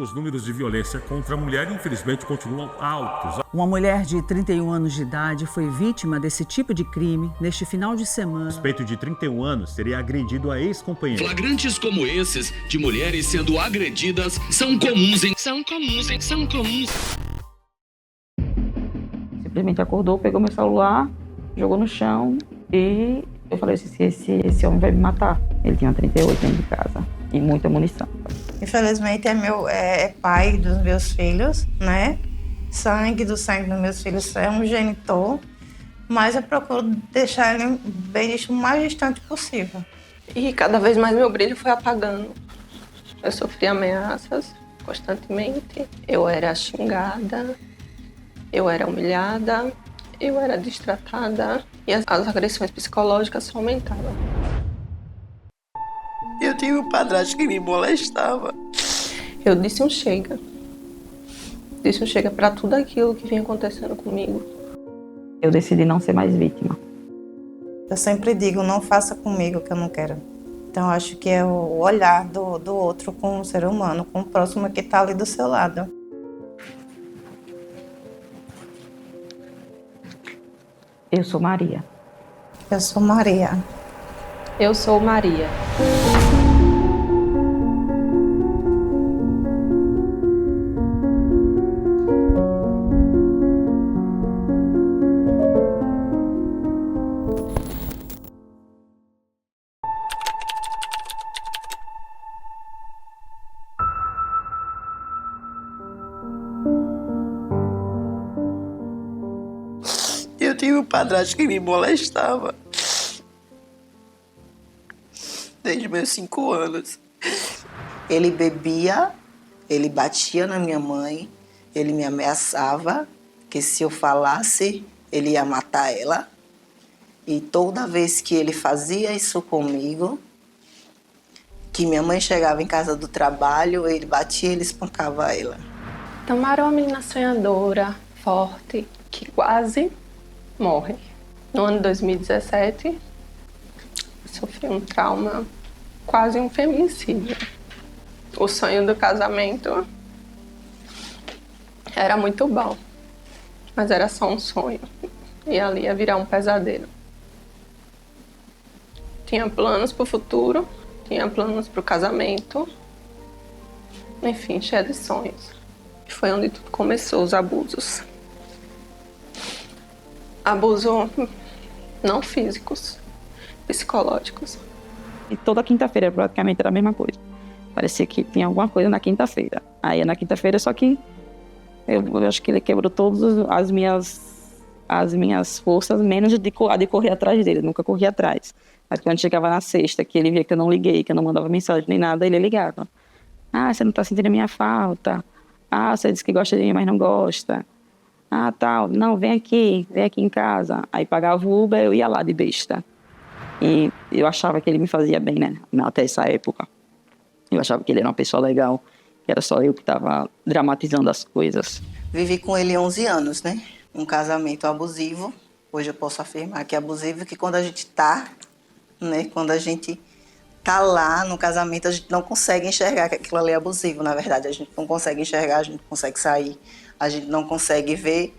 os números de violência contra a mulher, infelizmente, continuam altos. Uma mulher de 31 anos de idade foi vítima desse tipo de crime neste final de semana. O suspeito de 31 anos teria agredido a ex-companheira. Flagrantes como esses, de mulheres sendo agredidas, são comuns. Simplesmente acordou, pegou meu celular, jogou no chão e eu falei assim, esse homem vai me matar. Ele tinha 38 dentro de casa e muita munição. Infelizmente é pai dos meus filhos, né? Sangue dos meus filhos, é um genitor, mas eu procuro deixar ele bem o mais distante possível. E cada vez mais meu brilho foi apagando. Eu sofri ameaças constantemente, eu era xingada, eu era humilhada, eu era destratada e as agressões psicológicas só aumentavam. Eu tinha um padrasto que me molestava. Eu disse um chega. Disse um chega para tudo aquilo que vinha acontecendo comigo. Eu decidi não ser mais vítima. Eu sempre digo, não faça comigo o que eu não quero. Então, acho que é o olhar do outro com o ser humano, com o próximo que está ali do seu lado. Eu sou Maria. Eu sou Maria. Eu sou Maria. Eu tinha um padrasto que me molestava. Desde meus 5 anos. Ele bebia, ele batia na minha mãe, ele me ameaçava que se eu falasse, ele ia matar ela. E toda vez que ele fazia isso comigo, que minha mãe chegava em casa do trabalho, ele batia e ele espancava ela. Tamara é uma menina sonhadora, forte, que quase morre. No ano de 2017, sofri um trauma, quase um feminicídio. O sonho do casamento era muito bom, mas era só um sonho. E ali ia virar um pesadelo. Tinha planos para o futuro, tinha planos para o casamento, enfim, cheia de sonhos. E foi onde tudo começou, os abusos. Abuso não físicos, psicológicos. E toda quinta-feira praticamente era a mesma coisa. Parecia que tinha alguma coisa na quinta-feira. Aí na quinta-feira, só que eu acho que ele quebrou todas as minhas forças, menos a de correr atrás dele. Eu nunca corri atrás. Mas quando chegava na sexta, que ele via que eu não liguei, que eu não mandava mensagem nem nada, ele ligava. Ah, você não tá sentindo a minha falta. Ah, você disse que gosta de mim, mas não gosta. Ah, tal. Não, vem aqui em casa. Aí pagava o Uber, eu ia lá de besta. E eu achava que ele me fazia bem, né? Até essa época. Eu achava que ele era uma pessoa legal, que era só eu que estava dramatizando as coisas. Vivi com ele 11 anos, né? Um casamento abusivo. Hoje eu posso afirmar que é abusivo, que quando a gente tá, né? Quando a gente tá lá no casamento, a gente não consegue enxergar que aquilo ali é abusivo, na verdade. A gente não consegue enxergar, a gente não consegue sair, a gente não consegue ver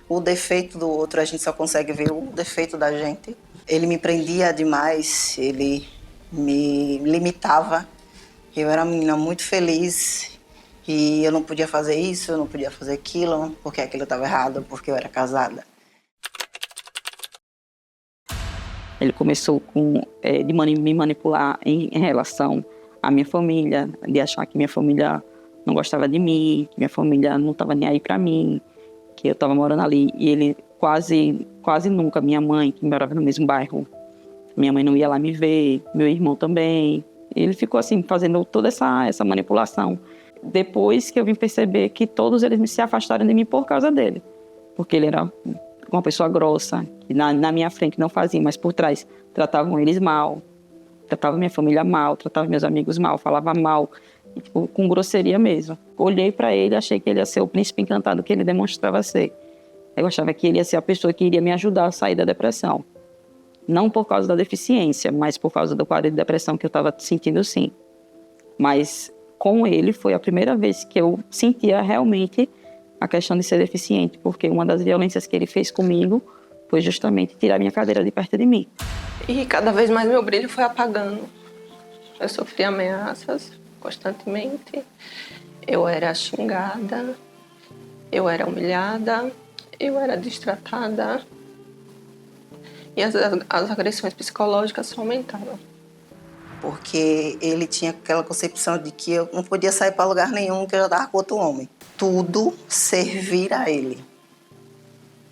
o defeito do outro, a gente só consegue ver o defeito da gente. Ele me prendia demais, ele me limitava. Eu era uma menina muito feliz e eu não podia fazer isso, eu não podia fazer aquilo, porque aquilo estava errado, porque eu era casada. Ele começou de me manipular em relação à minha família, de achar que minha família não gostava de mim, que minha família não estava nem aí para mim, que eu estava morando ali. E ele quase nunca, minha mãe, que morava no mesmo bairro, minha mãe não ia lá me ver, meu irmão também. Ele ficou assim, fazendo toda essa manipulação. Depois que eu vim perceber que todos eles se afastaram de mim por causa dele. Porque ele era uma pessoa grossa, que na minha frente não fazia, mas por trás tratavam eles mal, tratava minha família mal, tratava meus amigos mal, falava mal, e, tipo, com grosseria mesmo. Olhei para ele, achei que ele ia ser o príncipe encantado que ele demonstrava ser. Eu achava que ele ia ser a pessoa que iria me ajudar a sair da depressão. Não por causa da deficiência, mas por causa do quadro de depressão que eu estava sentindo, sim. Mas com ele foi a primeira vez que eu sentia realmente a questão de ser deficiente, porque uma das violências que ele fez comigo foi justamente tirar minha cadeira de perto de mim. E cada vez mais meu brilho foi apagando. Eu sofri ameaças constantemente, eu era xingada, eu era humilhada, eu era destratada e as agressões psicológicas só aumentavam. Porque ele tinha aquela concepção de que eu não podia sair para lugar nenhum, que eu já estava com outro homem. Tudo servir a ele.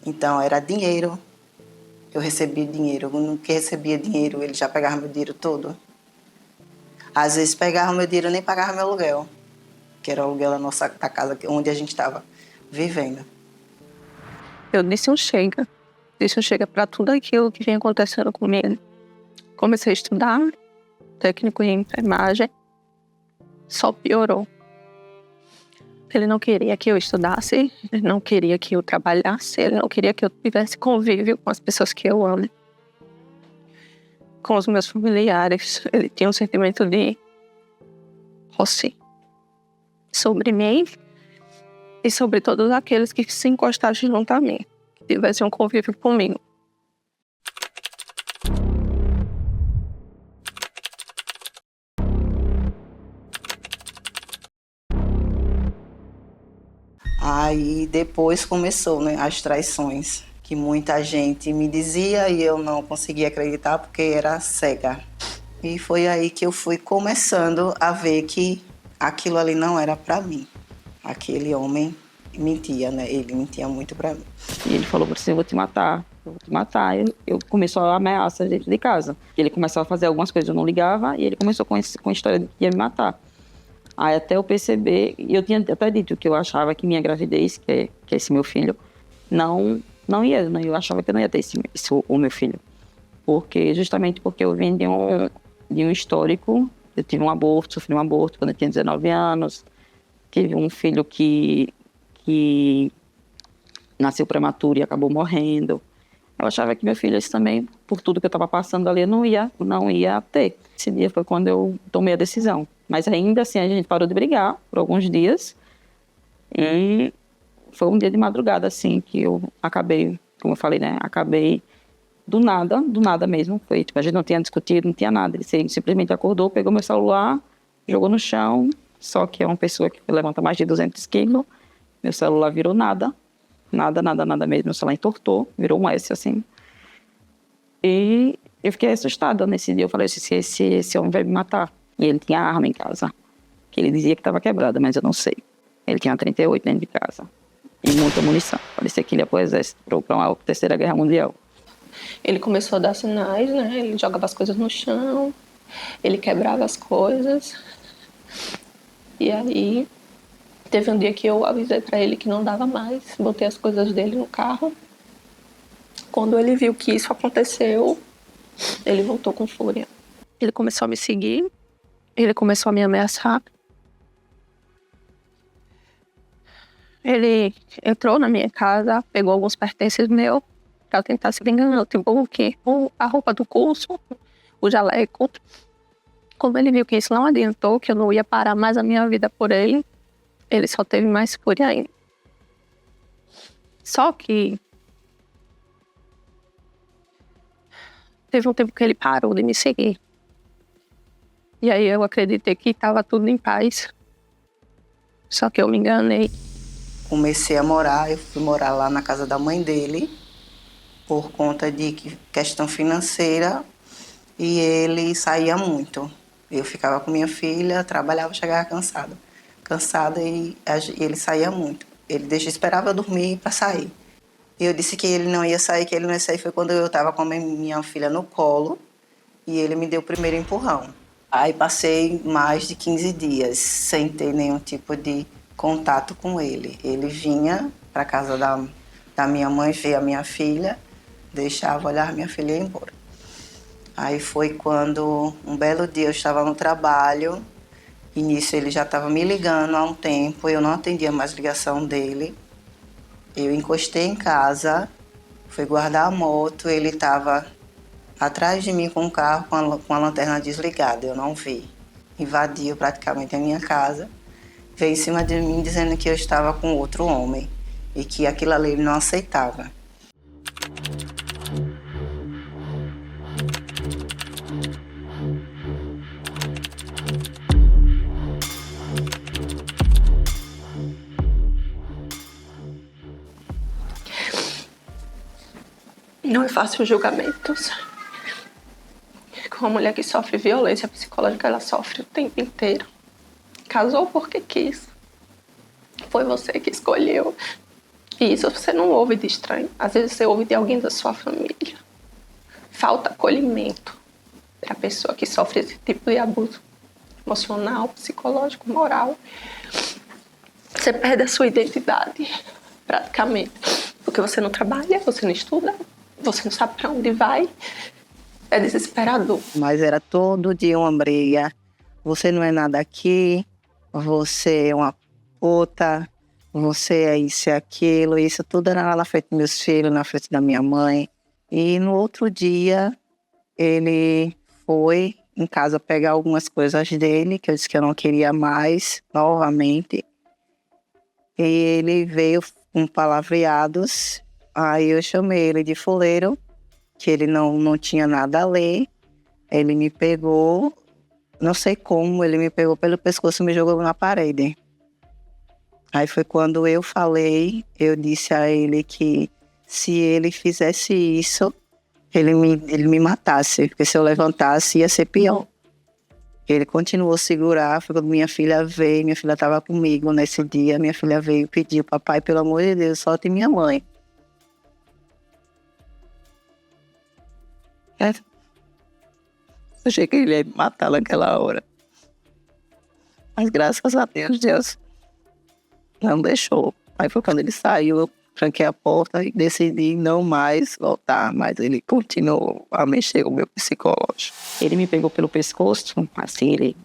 Então era dinheiro, eu recebia dinheiro, eu não que recebia dinheiro, ele já pegava meu dinheiro todo. Às vezes pegava meu dinheiro e nem pagava meu aluguel, que era o aluguel da casa onde a gente estava vivendo. Eu disse um chega para tudo aquilo que vinha acontecendo comigo. Comecei a estudar, técnico em enfermagem, só piorou. Ele não queria que eu estudasse, ele não queria que eu trabalhasse, ele não queria que eu tivesse convívio com as pessoas que eu amo. Com os meus familiares, ele tinha um sentimento de posse sobre mim e sobre todos aqueles que se encostassem junto a mim, que tivessem um convívio comigo. Aí depois começou, né, as traições, que muita gente me dizia e eu não conseguia acreditar porque era cega. E foi aí que eu fui começando a ver que aquilo ali não era para mim. Aquele homem mentia, né? Ele mentia muito para mim. E ele falou assim, eu vou te matar. Eu começou a ameaça dentro de casa. Ele começou a fazer algumas coisas, eu não ligava, e ele começou com a história de que ia me matar. Aí até eu perceber, e eu tinha até dito que eu achava que minha gravidez, que é esse meu filho, não ia, eu achava que eu não ia ter o meu filho. Justamente porque eu vim de um histórico, eu tive um aborto, sofri um aborto quando eu tinha 19 anos, tive um filho que nasceu prematuro e acabou morrendo. Eu achava que meu filho, esse também, por tudo que eu estava passando ali, não ia ter. Esse dia foi quando eu tomei a decisão. Mas ainda assim, a gente parou de brigar por alguns dias. E foi um dia de madrugada, assim, que eu acabei, como eu falei, né? Acabei do nada mesmo. Foi, tipo, a gente não tinha discutido, não tinha nada. Ele simplesmente acordou, pegou meu celular, jogou no chão. Só que é uma pessoa que levanta mais de 200 quilos. Meu celular virou nada. Nada mesmo. Meu celular entortou, virou um S, assim. E eu fiquei assustada nesse dia. Eu falei, esse homem vai me matar. E ele tinha arma em casa, que ele dizia que estava quebrada, mas eu não sei. Ele tinha 38 dentro de casa. E muita munição. Parecia que ele ia para o exército, para uma terceira guerra mundial. Ele começou a dar sinais, né? Ele jogava as coisas no chão, ele quebrava as coisas. E aí, teve um dia que eu avisei para ele que não dava mais, botei as coisas dele no carro. Quando ele viu que isso aconteceu, ele voltou com fúria. Ele começou a me seguir, ele começou a me ameaçar. Ele entrou na minha casa, pegou alguns pertences meus para tentar se vingar, tipo o quê? A roupa do curso, o jaleco. Como ele viu que isso não adiantou, que eu não ia parar mais a minha vida por ele, ele só teve mais fúria ainda. Só que teve um tempo que ele parou de me seguir. E aí eu acreditei que estava tudo em paz. Só que eu me enganei. Comecei a morar, eu fui morar lá na casa da mãe dele, por conta de questão financeira, e ele saía muito. Eu ficava com minha filha, trabalhava, chegava cansada e ele saía muito. Ele esperava eu dormir para sair. Eu disse que ele não ia sair, foi quando eu estava com a minha filha no colo e ele me deu o primeiro empurrão. Aí passei mais de 15 dias sem ter nenhum tipo de contato com ele. Ele vinha para casa da minha mãe ver a minha filha, deixava olhar minha filha e ia embora. Aí foi quando, um belo dia, eu estava no trabalho, e nisso ele já estava me ligando há um tempo, eu não atendia mais ligação dele. Eu encostei em casa, fui guardar a moto, ele estava atrás de mim com o carro com a lanterna desligada, eu não vi. invadiu praticamente a minha casa, veio em cima de mim dizendo que eu estava com outro homem e que aquilo ali ele não aceitava. Não é fácil julgamentos. Com uma mulher que sofre violência psicológica, ela sofre o tempo inteiro. Casou porque quis. Foi você que escolheu. E isso você não ouve de estranho. Às vezes você ouve de alguém da sua família. Falta acolhimento para a pessoa que sofre esse tipo de abuso emocional, psicológico, moral. Você perde a sua identidade, praticamente. Porque você não trabalha, você não estuda, você não sabe para onde vai. É desesperador. Mas era todo dia uma briga. Você não é nada aqui, você é uma puta, você é isso e aquilo. Isso tudo era lá na frente dos meus filhos, na frente da minha mãe. E no outro dia, ele foi em casa pegar algumas coisas dele, que eu disse que eu não queria mais, novamente. E ele veio com palavreados. Aí eu chamei ele de fuleiro, que ele não tinha nada a ler. Ele me pegou, não sei como, ele me pegou pelo pescoço e me jogou na parede. Aí foi quando eu falei, eu disse a ele que se ele fizesse isso, ele me matasse, porque se eu levantasse ia ser pior. Ele continuou a segurar, foi quando minha filha veio, minha filha estava comigo nesse dia, minha filha veio e pediu, papai, pelo amor de Deus, solte minha mãe. Eu achei que ele ia me matar naquela hora. Mas graças a Deus, Deus não deixou. Aí foi quando ele saiu, eu tranquei a porta e decidi não mais voltar. Mas ele continuou a mexer com o meu psicológico. Ele me pegou pelo pescoço, assim,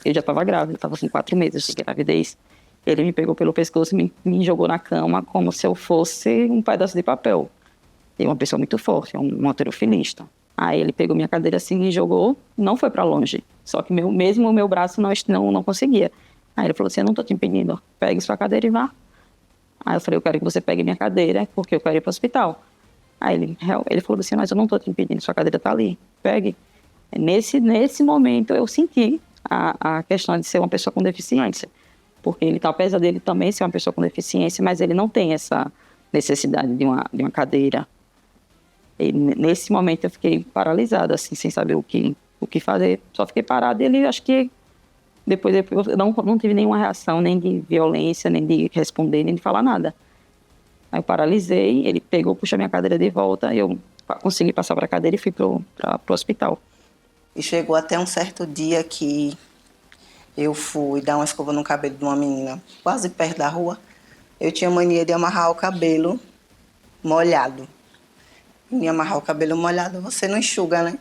eu já estava grávida, estava com 4 meses de gravidez. Ele me pegou pelo pescoço e me jogou na cama como se eu fosse um pedaço de papel. Ele é uma pessoa muito forte, é um halterofilista. Aí ele pegou minha cadeira assim e jogou, não foi para longe. Só que mesmo o meu braço não conseguia. Aí ele falou assim, eu não estou te impedindo, pegue sua cadeira e vá. Aí eu falei, eu quero que você pegue minha cadeira, porque eu quero ir para o hospital. Aí ele falou assim, mas eu não estou te impedindo, sua cadeira está ali, pegue. Nesse momento eu senti a questão de ser uma pessoa com deficiência. Porque ele, apesar dele também ser uma pessoa com deficiência, mas ele não tem essa necessidade de uma cadeira. E nesse momento eu fiquei paralisada, assim, sem saber o que fazer. Só fiquei parada e ele, acho que depois eu não tive nenhuma reação, nem de violência, nem de responder, nem de falar nada. Aí eu paralisei, ele pegou, puxou minha cadeira de volta, eu consegui passar para a cadeira e fui pro hospital. E chegou até um certo dia que eu fui dar uma escova no cabelo de uma menina, quase perto da rua. Eu tinha mania de amarrar o cabelo molhado. E amarrar o cabelo molhado, você não enxuga, né?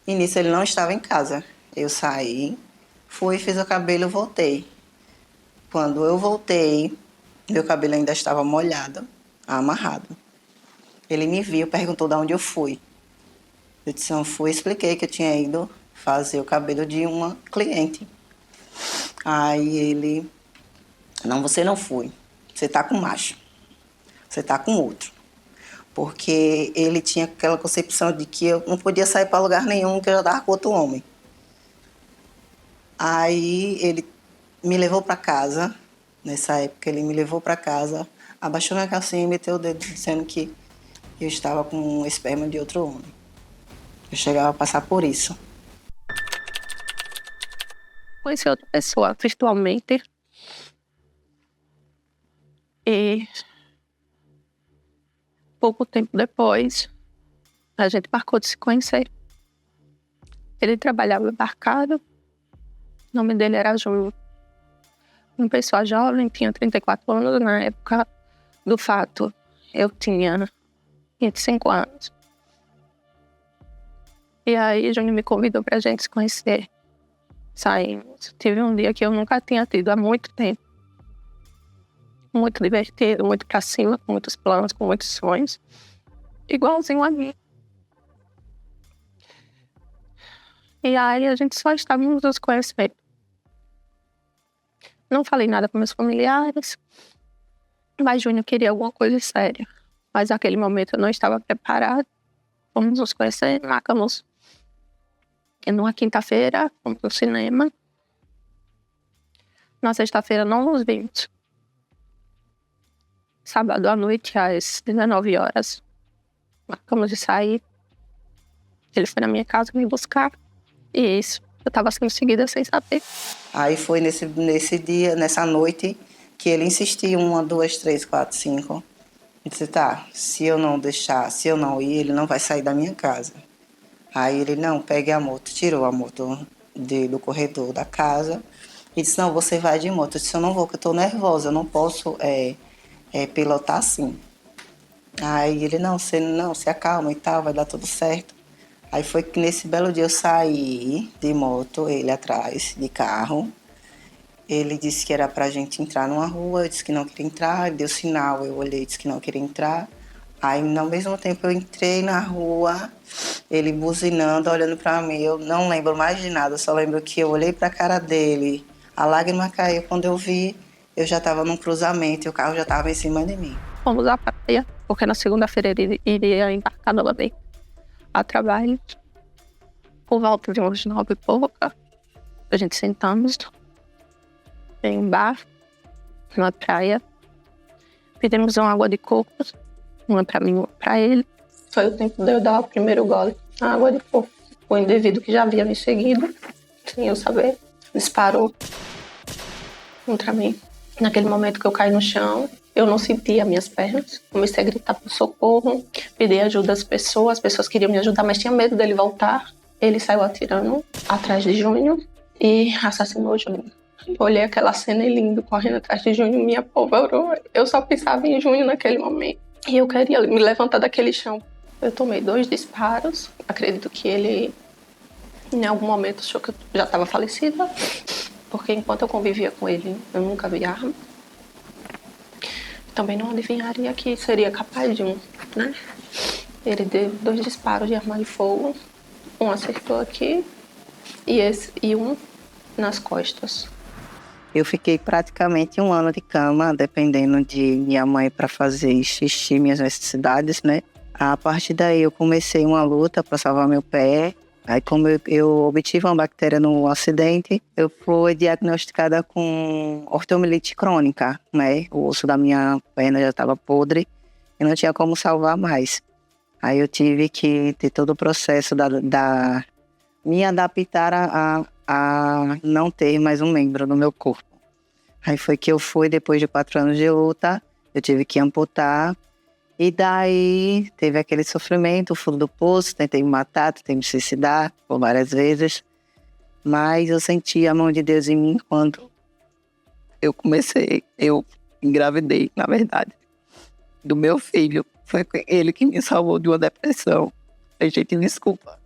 E nisso ele não estava em casa. Eu saí, fui, fiz o cabelo e voltei. Quando eu voltei, meu cabelo ainda estava molhado, amarrado. Ele me viu, perguntou de onde eu fui. Eu disse, eu fui, expliquei que eu tinha ido fazer o cabelo de uma cliente. Aí ele, não, você não foi. Você está com macho. Você está com outro. Porque ele tinha aquela concepção de que eu não podia sair para lugar nenhum, que eu já estava com outro homem. Aí ele me levou para casa, nessa época ele me levou para casa, abaixou minha calcinha e meteu o dedo, dizendo que eu estava com o esperma de outro homem. Eu chegava a passar por isso. Conheci outra pessoa virtualmente e pouco tempo depois a gente marcou de se conhecer. Ele trabalhava embarcado, o nome dele era Júnior. Uma pessoa jovem, tinha 34 anos na época do fato. Eu tinha 25 anos. E aí Júnior me convidou pra gente se conhecer. Saímos. Tive um dia que eu nunca tinha tido há muito tempo. Muito divertido, muito pra cima, com muitos planos, com muitos sonhos. Igualzinho a mim. E aí a gente só estávamos nos conhecendo. Não falei nada com meus familiares, mas Júnior queria alguma coisa séria. Mas naquele momento eu não estava preparada. Fomos nos conhecer, marcamos numa quinta-feira, fomos pro cinema. Na sexta-feira não nos vimos. Sábado à noite, às 19 horas, marcamos de sair. Ele foi na minha casa me buscar. E isso, eu estava sendo seguida sem saber. Aí foi nesse dia, nessa noite, que ele insistiu, 1, 2, 3, 4, 5. Eu disse, tá, se eu não deixar, se eu não ir, ele não vai sair da minha casa. Aí ele, não, pegue a moto, tirou a moto do corredor da casa e disse, não, você vai de moto. Eu disse, eu não vou, porque eu tô nervosa, eu não posso pilotar assim. Aí ele, não, se acalma e tal, vai dar tudo certo. Aí foi que nesse belo dia eu saí de moto, ele atrás, de carro. Ele disse que era pra gente entrar numa rua, eu disse que não queria entrar, ele deu sinal, eu olhei e disse que não queria entrar. Aí, ao mesmo tempo, eu entrei na rua, ele buzinando, olhando pra mim. Eu não lembro mais de nada, só lembro que eu olhei pra cara dele, a lágrima caiu. Quando eu vi, eu já estava num cruzamento e o carro já estava em cima de mim. Fomos à praia, porque na segunda-feira ele iria embarcar novamente a trabalho. Por volta de uns 9 e pouca, a gente sentamos em um bar, na praia. Pedimos uma água de coco, uma pra mim e uma pra ele. Foi o tempo de eu dar o primeiro gole na água de coco. O indivíduo que já havia me seguido, sem eu saber, disparou contra mim. Naquele momento que eu caí no chão, eu não sentia minhas pernas. Comecei a gritar por socorro, pedir ajuda às pessoas. As pessoas queriam me ajudar, mas tinha medo dele voltar. Ele saiu atirando atrás de Júnior e assassinou Júnior. Olhei aquela cena e lindo, correndo atrás de Júnior, me apavorou. Eu só pensava em Júnior naquele momento. E eu queria me levantar daquele chão. Eu tomei 2 disparos. Acredito que ele, em algum momento, achou que eu já estava falecida. Porque enquanto eu convivia com ele, eu nunca vi arma. Também não adivinharia que seria capaz de né? Ele deu 2 disparos de arma de fogo. Um acertou aqui e um nas costas. Eu fiquei praticamente 1 ano de cama, dependendo de minha mãe para fazer xixi, minhas necessidades, né? A partir daí eu comecei uma luta para salvar meu pé. Aí como eu obtive uma bactéria no acidente, eu fui diagnosticada com osteomielite crônica, né? O osso da minha perna já estava podre e não tinha como salvar mais. Aí eu tive que ter todo o processo da me adaptar a não ter mais um membro no meu corpo. Aí foi que eu fui, depois de 4 anos de luta, eu tive que amputar. E daí teve aquele sofrimento, o fundo do poço, tentei me matar, tentei me suicidar por várias vezes. Mas eu senti a mão de Deus em mim quando eu engravidei, na verdade, do meu filho. Foi ele que me salvou de uma depressão. A gente, desculpa.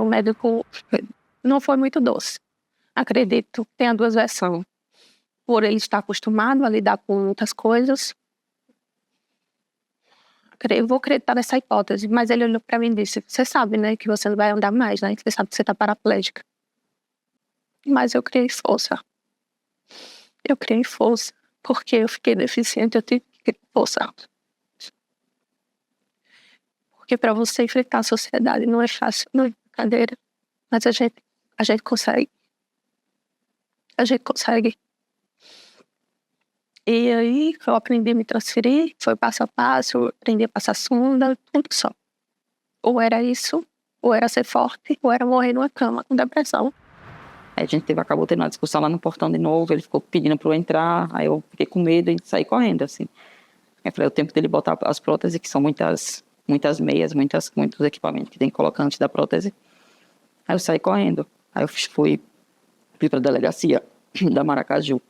O médico não foi muito doce. Acredito que tenha 2 versões. Por ele estar acostumado a lidar com muitas coisas. Eu vou acreditar nessa hipótese, mas ele olhou para mim e disse, você sabe, né, que você não vai andar mais, né? Você sabe que você está paraplégica. Mas eu criei força. Eu criei força, porque eu fiquei deficiente, eu tive que criar força. Porque para você enfrentar a sociedade não é fácil, não é brincadeira. Mas a gente consegue. A gente consegue. E aí eu aprendi a me transferir, foi passo a passo, eu aprendi a passar sonda, tudo só. Ou era isso, ou era ser forte, ou era morrer numa cama com depressão. Aí a gente acabou tendo uma discussão lá no portão de novo, ele ficou pedindo para eu entrar, aí eu fiquei com medo e saí correndo, assim. Aí falei, o tempo dele botar as próteses, que são muitas meias, muitos equipamentos que tem que colocar antes da prótese. Aí eu saí correndo. Aí eu fui para a delegacia da Maracaju.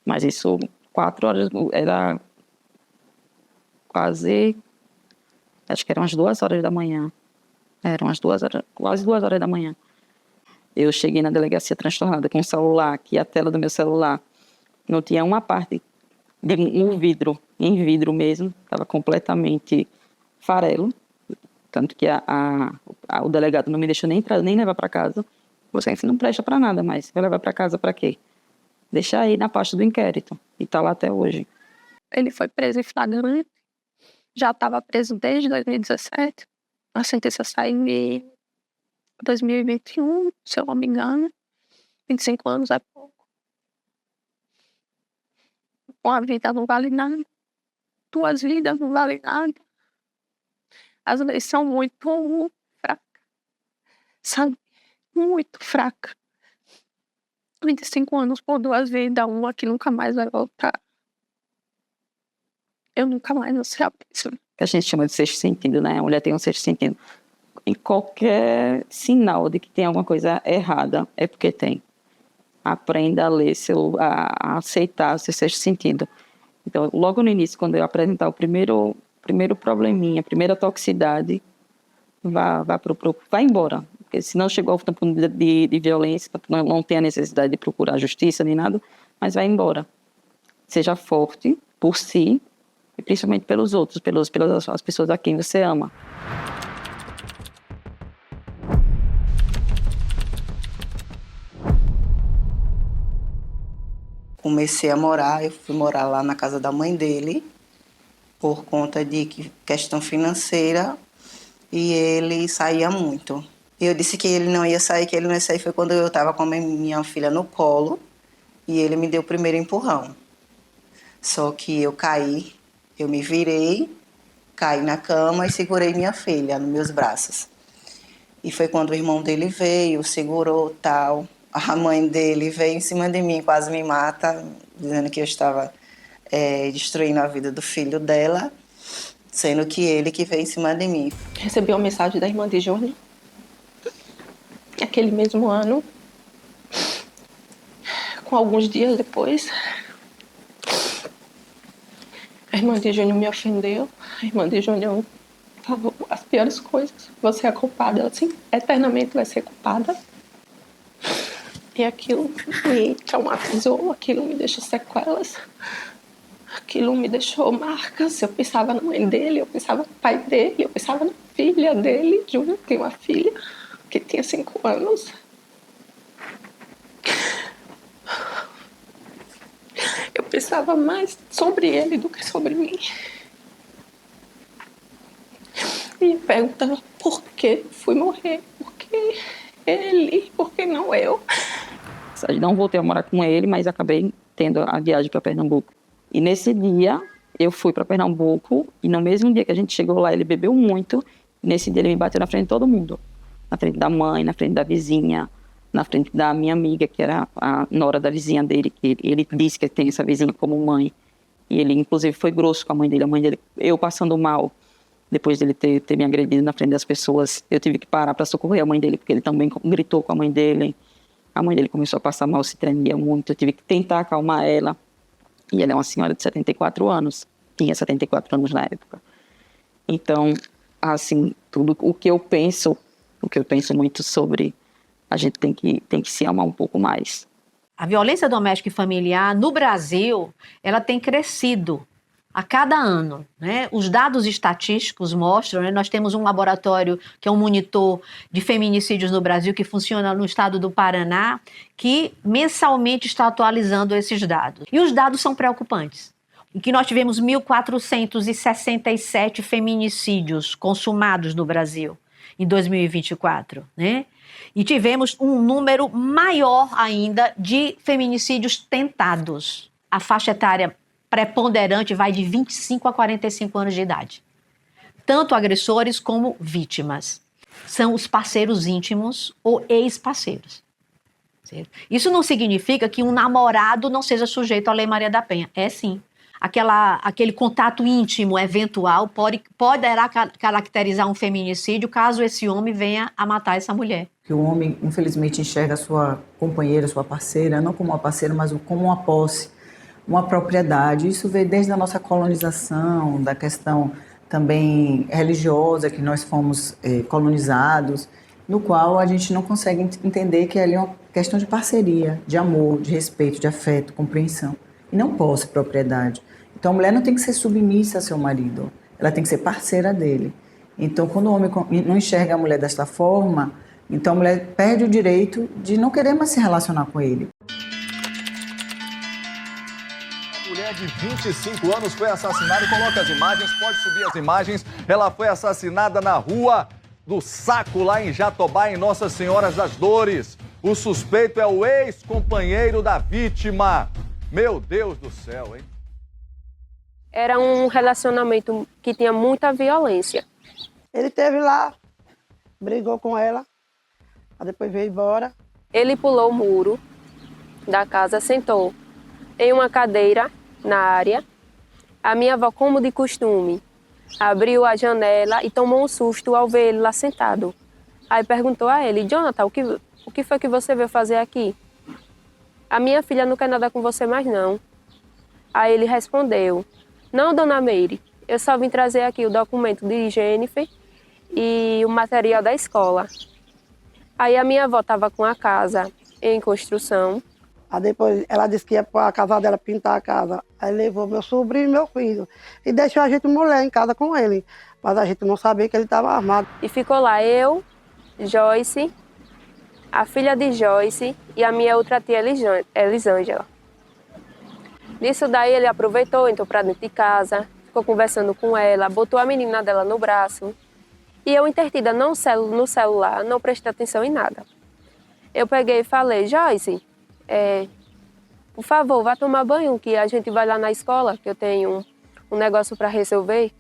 Mas isso, 4 horas, era quase, acho que eram umas 2 horas da manhã. Eram umas 2 horas, quase 2 horas da manhã. Eu cheguei na delegacia transtornada com o celular, que a tela do meu celular não tinha uma parte de um vidro, em vidro mesmo, estava completamente farelo, tanto que o delegado não me deixou nem entrar, nem levar para casa. Você não presta para nada mais. Vai levar para casa para quê? Deixa aí na pasta do inquérito. E tá lá até hoje. Ele foi preso em flagrante. Já estava preso desde 2017. A sentença saiu em 2021, se eu não me engano. 25 anos é pouco. Uma vida não vale nada. 2 vidas não valem nada. As leis são muito fracas. Sabe? Muito fraca. 25 anos por 2 vidas, uma que nunca mais vai voltar. Eu nunca mais vou ser a mesma. Que a gente chama de sexto sentido, né? A mulher tem um sexto sentido. Em qualquer sinal de que tem alguma coisa errada, é porque tem. Aprenda a ler, a aceitar o seu sexto sentido. Então, logo no início, quando eu apresentar o primeiro probleminha, a primeira toxicidade, vá embora. Porque se não chegou ao tempo de violência, não tem a necessidade de procurar justiça nem nada, mas vai embora. Seja forte por si e principalmente pelos outros, pelas pessoas a quem você ama. Comecei a morar, eu fui morar lá na casa da mãe dele, por conta de questão financeira, e ele saía muito. Eu disse que ele não ia sair, foi quando eu estava com a minha filha no colo, e ele me deu o primeiro empurrão. Só que eu caí, eu me virei, caí na cama e segurei minha filha nos meus braços. E foi quando o irmão dele veio, segurou, tal. A mãe dele veio em cima de mim, quase me mata, dizendo que eu estava destruindo a vida do filho dela, sendo que ele que veio em cima de mim. Recebi uma mensagem da irmã de Júnior, aquele mesmo ano, com alguns dias depois. A irmã de Júnior me ofendeu, a irmã de Júnior falou as piores coisas. Você é culpada, ela assim, eternamente vai ser culpada. E aquilo me traumatizou, aquilo me deixou sequelas, aquilo me deixou marcas. Eu pensava na mãe dele, eu pensava no pai dele, eu pensava na filha dele. Júnior tem uma filha que tinha 5 anos. Eu pensava mais sobre ele do que sobre mim. E perguntava por que fui morrer, por que ele, por que não eu? Não voltei a morar com ele, mas acabei tendo a viagem para Pernambuco. E nesse dia, eu fui para Pernambuco, e no mesmo dia que a gente chegou lá, ele bebeu muito. E nesse dia ele me bateu na frente de todo mundo. Na frente da mãe, na frente da vizinha, na frente da minha amiga, que era a nora da vizinha dele, que ele disse que tem essa vizinha como mãe. E ele, inclusive, foi grosso com a mãe dele, eu passando mal, depois dele ter me agredido na frente das pessoas, eu tive que parar para socorrer a mãe dele, porque ele também gritou com a mãe dele. A mãe dele começou a passar mal, se tremia muito, eu tive que tentar acalmar ela. E ela é uma senhora de 74 anos, tinha 74 anos na época. Então, assim, tudo o que eu penso muito sobre, a gente tem que se amar um pouco mais. A violência doméstica e familiar no Brasil, ela tem crescido a cada ano, né? Os dados estatísticos mostram, né? Nós temos um laboratório que é um monitor de feminicídios no Brasil, que funciona no estado do Paraná, que mensalmente está atualizando esses dados. E os dados são preocupantes. Em que nós tivemos 1.467 feminicídios consumados no Brasil em 2024, né? E tivemos um número maior ainda de feminicídios tentados. A faixa etária preponderante vai de 25 a 45 anos de idade. Tanto agressores como vítimas. São os parceiros íntimos ou ex-parceiros. Isso não significa que um namorado não seja sujeito à Lei Maria da Penha. É sim. Aquele contato íntimo eventual poderá caracterizar um feminicídio caso esse homem venha a matar essa mulher. Que o homem, infelizmente, enxerga a sua companheira, sua parceira, não como uma parceira, mas como uma posse, uma propriedade. Isso veio desde a nossa colonização, da questão também religiosa, que nós fomos colonizados, no qual a gente não consegue entender que ali é uma questão de parceria, de amor, de respeito, de afeto, compreensão. E não posse, propriedade. Então a mulher não tem que ser submissa ao seu marido, ela tem que ser parceira dele. Então, quando o homem não enxerga a mulher desta forma, então a mulher perde o direito de não querer mais se relacionar com ele. A mulher de 25 anos foi assassinada. Coloca as imagens, pode subir as imagens. Ela foi assassinada na Rua do Saco, lá em Jatobá, em Nossa Senhora das Dores. O suspeito é o ex-companheiro da vítima. Meu Deus do céu, hein? Era um relacionamento que tinha muita violência. Ele esteve lá, brigou com ela, aí depois veio embora. Ele pulou o muro da casa, sentou em uma cadeira na área. A minha avó, como de costume, abriu a janela e tomou um susto ao ver ele lá sentado. Aí perguntou a ele: Jonathan, o que foi que você veio fazer aqui? A minha filha não quer nada com você mais não. Aí ele respondeu: não, dona Meire, eu só vim trazer aqui o documento de Jennifer e o material da escola. Aí a minha avó estava com a casa em construção. Aí depois ela disse que ia para a casa dela pintar a casa. Aí levou meu sobrinho e meu filho e deixou a gente mulher em casa com ele. Mas a gente não sabia que ele estava armado. E ficou lá eu, Joyce, a filha de Joyce e a minha outra tia Elisângela. Nisso daí ele aproveitou, entrou para dentro de casa, ficou conversando com ela, botou a menina dela no braço. E eu, intertida no celular, não prestei atenção em nada. Eu peguei e falei: Joyce, por favor, vá tomar banho, que a gente vai lá na escola, que eu tenho um negócio para resolver.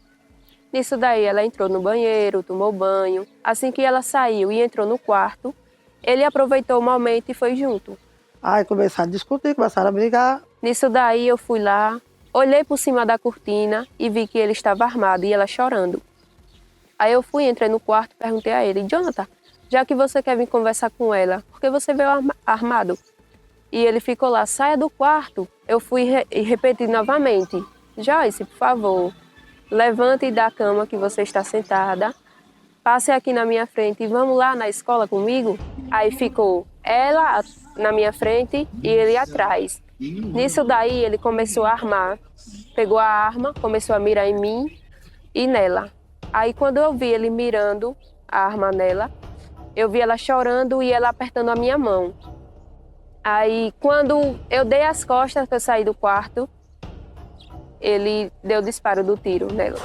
Nisso daí ela entrou no banheiro, tomou banho. Assim que ela saiu e entrou no quarto, ele aproveitou o momento e foi junto. Aí começaram a discutir, começaram a brigar. Nisso daí eu fui lá, olhei por cima da cortina e vi que ele estava armado e ela chorando. Aí eu fui, entrei no quarto e perguntei a ele: Jonathan, já que você quer vir conversar com ela, por que você veio armado? E ele ficou lá: saia do quarto. Eu fui e repeti novamente: Joyce, por favor, levante da cama que você está sentada, passe aqui na minha frente e vamos lá na escola comigo. Aí ficou ela na minha frente e ele atrás. Nisso daí ele começou a armar, pegou a arma, começou a mirar em mim e nela. Aí quando eu vi ele mirando a arma nela, eu vi ela chorando e ela apertando a minha mão. Aí quando eu dei as costas, que eu saí do quarto, ele deu o disparo do tiro nela.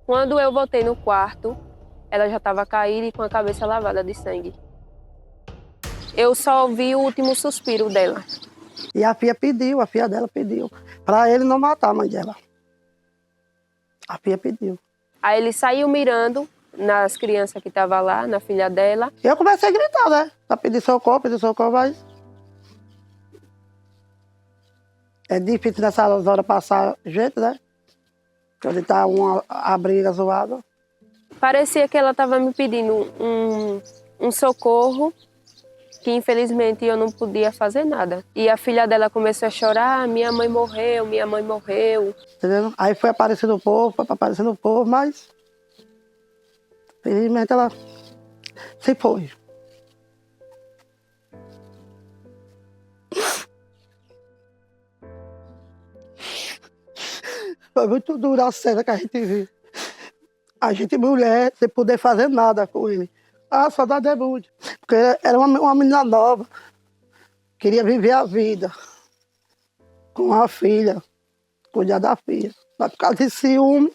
Quando eu voltei no quarto, ela já estava caída e com a cabeça lavada de sangue. Eu só ouvi o último suspiro dela. E a filha dela pediu, para ele não matar a mãe dela. A filha pediu. Aí ele saiu mirando nas crianças que estavam lá, na filha dela. Eu comecei a gritar, né? Para pedir socorro, mas... É difícil nessas horas passar gente, né? Quando está a briga zoada. Parecia que ela estava me pedindo um socorro, que infelizmente eu não podia fazer nada. E a filha dela começou a chorar: minha mãe morreu, minha mãe morreu. Entendeu? Aí foi aparecendo o povo, mas felizmente ela se foi. Foi muito dura a cena que a gente viu. A gente, mulher, sem poder fazer nada com ele. A saudade é muito. Porque era uma menina nova. Queria viver a vida. Com a filha. Cuidar da filha. Mas por causa de ciúme,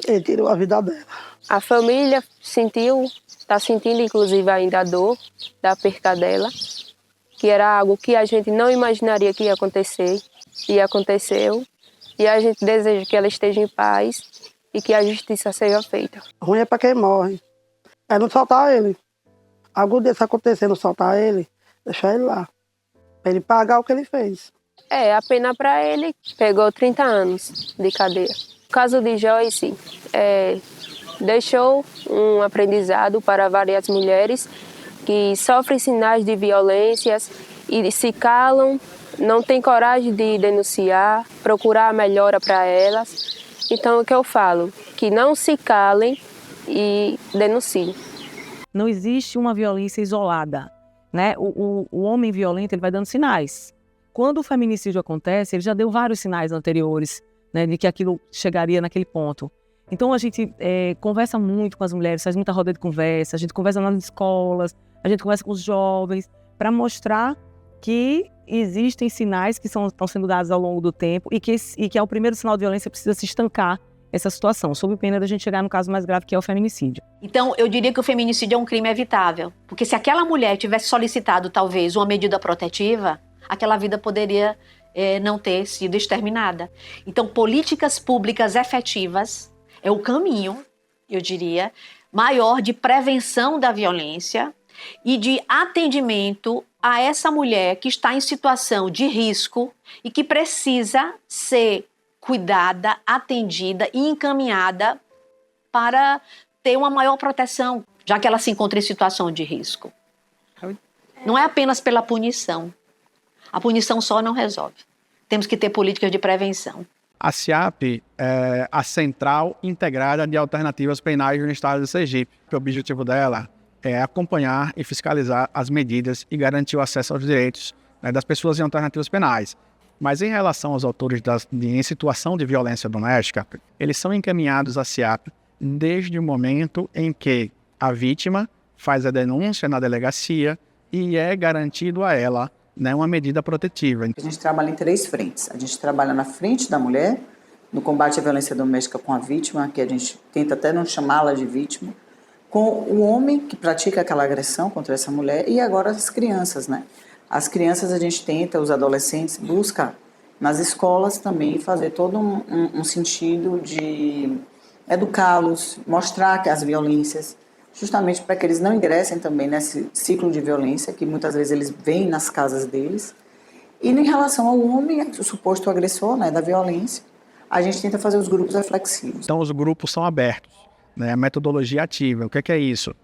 ele tirou a vida dela. A família está sentindo inclusive ainda a dor da perca dela, que era algo que a gente não imaginaria que ia acontecer. E aconteceu. E a gente deseja que ela esteja em paz e que a justiça seja feita. Ruim é para quem morre. É não soltar ele. Algum dia se acontecer, não soltar ele, deixar ele lá. Para ele pagar o que ele fez. A pena para ele pegou 30 anos de cadeia. O caso de Joyce deixou um aprendizado para várias mulheres que sofrem sinais de violências e se calam, não têm coragem de denunciar, procurar a melhora para elas. Então, o que eu falo? Que não se calem e denunciem. Não existe uma violência isolada, né? O homem violento, ele vai dando sinais. Quando o feminicídio acontece, ele já deu vários sinais anteriores, né, de que aquilo chegaria naquele ponto. Então a gente conversa muito com as mulheres, faz muita roda de conversa, a gente conversa nas escolas, a gente conversa com os jovens, para mostrar que existem sinais que estão sendo dados ao longo do tempo e que é o primeiro sinal de violência, precisa se estancar essa situação, sob pena da gente chegar no caso mais grave, que é o feminicídio. Então, eu diria que o feminicídio é um crime evitável, porque se aquela mulher tivesse solicitado, talvez, uma medida protetiva, aquela vida poderia não ter sido exterminada. Então, políticas públicas efetivas é o caminho, eu diria, maior de prevenção da violência e de atendimento a essa mulher que está em situação de risco e que precisa ser cuidada, atendida e encaminhada para ter uma maior proteção, já que ela se encontra em situação de risco. Não é apenas pela punição. A punição só não resolve. Temos que ter políticas de prevenção. A CIAP é a Central Integrada de Alternativas Penais no Estado de Sergipe. O objetivo dela é acompanhar e fiscalizar as medidas e garantir o acesso aos direitos, né, das pessoas em alternativas penais. Mas em relação aos autores em situação de violência doméstica, eles são encaminhados à CIAP desde o momento em que a vítima faz a denúncia na delegacia e é garantido a ela, né, uma medida protetiva. A gente trabalha em 3 frentes. A gente trabalha na frente da mulher, no combate à violência doméstica com a vítima, que a gente tenta até não chamá-la de vítima, com o homem que pratica aquela agressão contra essa mulher e agora as crianças, né? As crianças a gente tenta, os adolescentes, busca nas escolas também fazer todo um sentido de educá-los, mostrar que as violências, justamente para que eles não ingressem também nesse ciclo de violência que muitas vezes eles veem nas casas deles. E em relação ao homem, o suposto agressor, né, da violência, a gente tenta fazer os grupos reflexivos. Então os grupos são abertos, né, a metodologia ativa. O que é isso?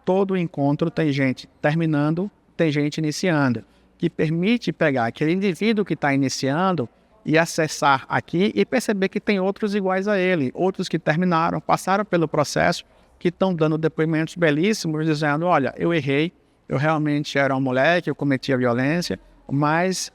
Todo encontro tem gente terminando, tem gente iniciando, que permite pegar aquele indivíduo que está iniciando e acessar aqui e perceber que tem outros iguais a ele, outros que terminaram, passaram pelo processo, que estão dando depoimentos belíssimos, dizendo, olha, eu errei, eu realmente era uma mulher, que eu cometia violência, mas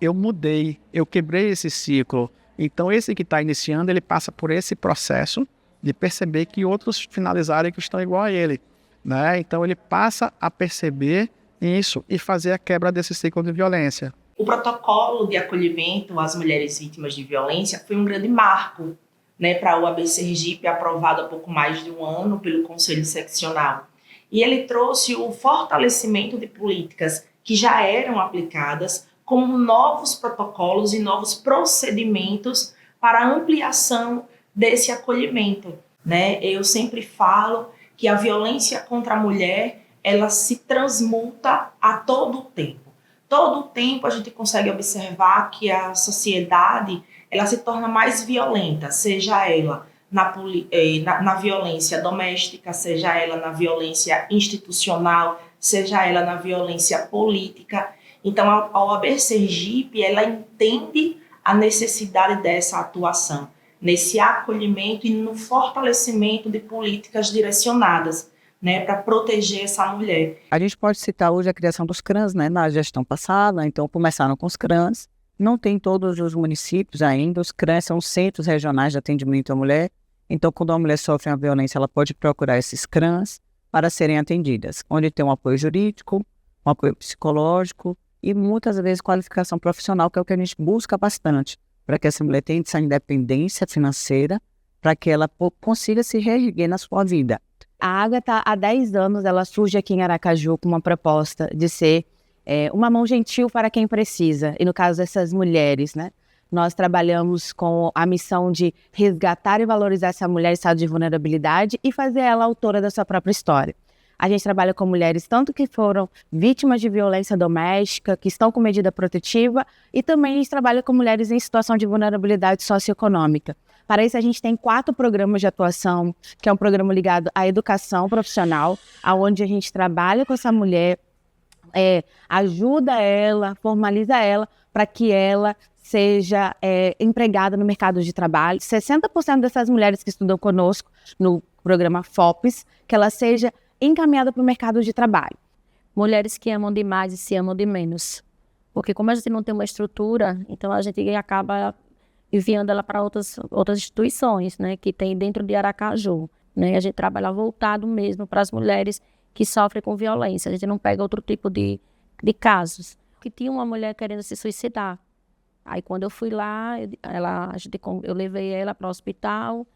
eu mudei, eu quebrei esse ciclo. Então esse que está iniciando, ele passa por esse processo de perceber que outros finalizaram e que estão igual a ele, né? Então ele passa a perceber isso e fazer a quebra desse ciclo de violência. O protocolo de acolhimento às mulheres vítimas de violência foi um grande marco, né, para a OAB Sergipe, aprovado há pouco mais de um ano pelo Conselho Seccional. E ele trouxe o fortalecimento de políticas que já eram aplicadas, como novos protocolos e novos procedimentos para a ampliação desse acolhimento, né? Eu sempre falo que a violência contra a mulher, ela se transmuta a todo o tempo. Todo o tempo a gente consegue observar que a sociedade ela se torna mais violenta, seja ela na violência doméstica, seja ela na violência institucional, seja ela na violência política. Então a OAB Sergipe, ela entende a necessidade dessa atuação, nesse acolhimento e no fortalecimento de políticas direcionadas, né, para proteger essa mulher. A gente pode citar hoje a criação dos CRANs, né, na gestão passada, então começaram com os CRANs, não tem em todos os municípios ainda, os CRANs são centros regionais de atendimento à mulher, então quando a mulher sofre uma violência, ela pode procurar esses CRANs para serem atendidas, onde tem um apoio jurídico, um apoio psicológico e muitas vezes qualificação profissional, que é o que a gente busca bastante, para que essa mulher tenha essa independência financeira, para que ela consiga se reerguer na sua vida. A Ágata, há 10 anos, ela surge aqui em Aracaju com uma proposta de ser uma mão gentil para quem precisa. E no caso dessas mulheres, né? Nós trabalhamos com a missão de resgatar e valorizar essa mulher em estado de vulnerabilidade e fazer ela autora da sua própria história. A gente trabalha com mulheres tanto que foram vítimas de violência doméstica, que estão com medida protetiva, e também a gente trabalha com mulheres em situação de vulnerabilidade socioeconômica. Para isso, a gente tem 4 programas de atuação, que é um programa ligado à educação profissional, onde a gente trabalha com essa mulher, ajuda ela, formaliza ela, para que ela seja empregada no mercado de trabalho. 60% dessas mulheres que estudam conosco no programa FOPES, que ela seja encaminhada para o mercado de trabalho. Mulheres que amam demais e se amam de menos. Porque como a gente não tem uma estrutura, então a gente acaba enviando ela para outras instituições, né, que tem dentro de Aracaju. Né? A gente trabalha voltado mesmo para as mulheres que sofrem com violência. A gente não pega outro tipo de casos. Que tinha uma mulher querendo se suicidar. Aí quando eu fui lá, eu levei ela para o hospital.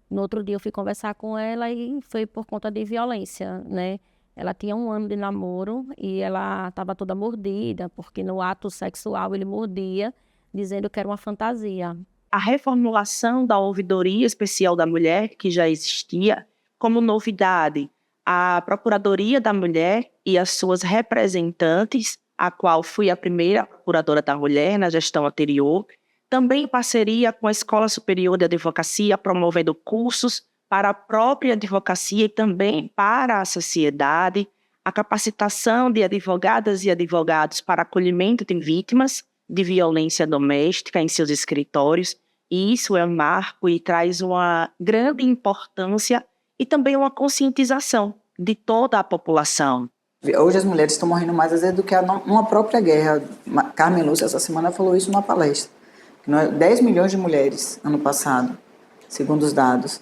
No outro dia eu fui conversar com ela e foi por conta de violência, né? Ela tinha 1 ano de namoro e ela estava toda mordida, porque no ato sexual ele mordia, dizendo que era uma fantasia. A reformulação da ouvidoria especial da mulher, que já existia, como novidade, a Procuradoria da Mulher e as suas representantes, a qual fui a primeira procuradora da mulher na gestão anterior, também em parceria com a Escola Superior de Advocacia, promovendo cursos para a própria advocacia e também para a sociedade, a capacitação de advogadas e advogados para acolhimento de vítimas de violência doméstica em seus escritórios, e isso é um marco e traz uma grande importância e também uma conscientização de toda a população. Hoje as mulheres estão morrendo mais às vezes do que numa própria guerra. Carmen Lúcia essa semana falou isso numa palestra. 10 milhões de mulheres ano passado, segundo os dados,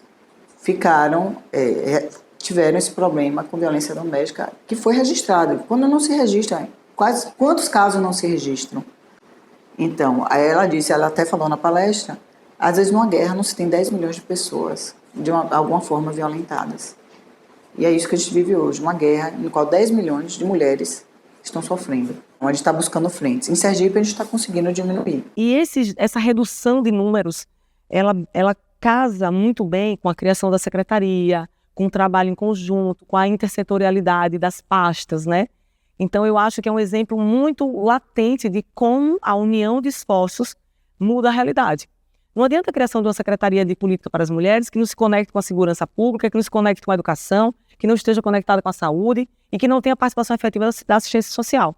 tiveram esse problema com violência doméstica que foi registrado. Quando não se registra, quantos casos não se registram? Então, aí ela disse, ela até falou na palestra, às vezes numa guerra não se tem 10 milhões de pessoas de alguma forma violentadas. E é isso que a gente vive hoje, uma guerra no qual 10 milhões de mulheres estão sofrendo. Então, a gente está buscando frentes. Em Sergipe, a gente está conseguindo diminuir. E essa redução de números, ela casa muito bem com a criação da secretaria, com o trabalho em conjunto, com a intersetorialidade das pastas, né? Então, eu acho que é um exemplo muito latente de como a união de esforços muda a realidade. Não adianta a criação de uma secretaria de política para as mulheres que não se conecte com a segurança pública, que não se conecte com a educação, que não esteja conectada com a saúde e que não tenha participação efetiva da assistência social.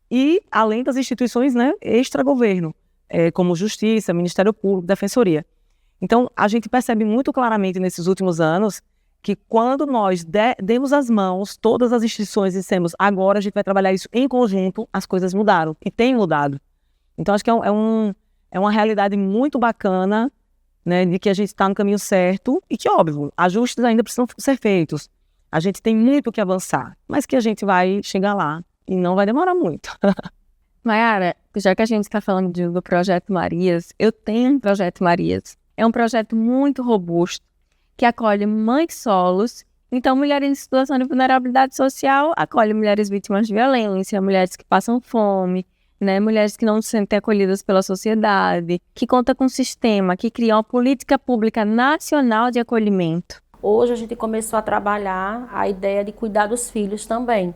E, além das instituições, né, extra-governo, como Justiça, Ministério Público, Defensoria. Então, a gente percebe muito claramente nesses últimos anos que quando nós demos as mãos, todas as instituições dissemos, agora a gente vai trabalhar isso em conjunto, as coisas mudaram e têm mudado. Então, acho que é uma realidade muito bacana, né, de que a gente está no caminho certo e que, óbvio, ajustes ainda precisam ser feitos. A gente tem muito que avançar, mas que a gente vai chegar lá e não vai demorar muito. Mayara, já que a gente está falando do Projeto Marias, eu tenho um Projeto Marias. É um projeto muito robusto, que acolhe mães solos. Então, mulheres em situação de vulnerabilidade social acolhe mulheres vítimas de violência, mulheres que passam fome, né, mulheres que não se sentem acolhidas pela sociedade, que conta com um sistema que cria uma política pública nacional de acolhimento. Hoje a gente começou a trabalhar a ideia de cuidar dos filhos também,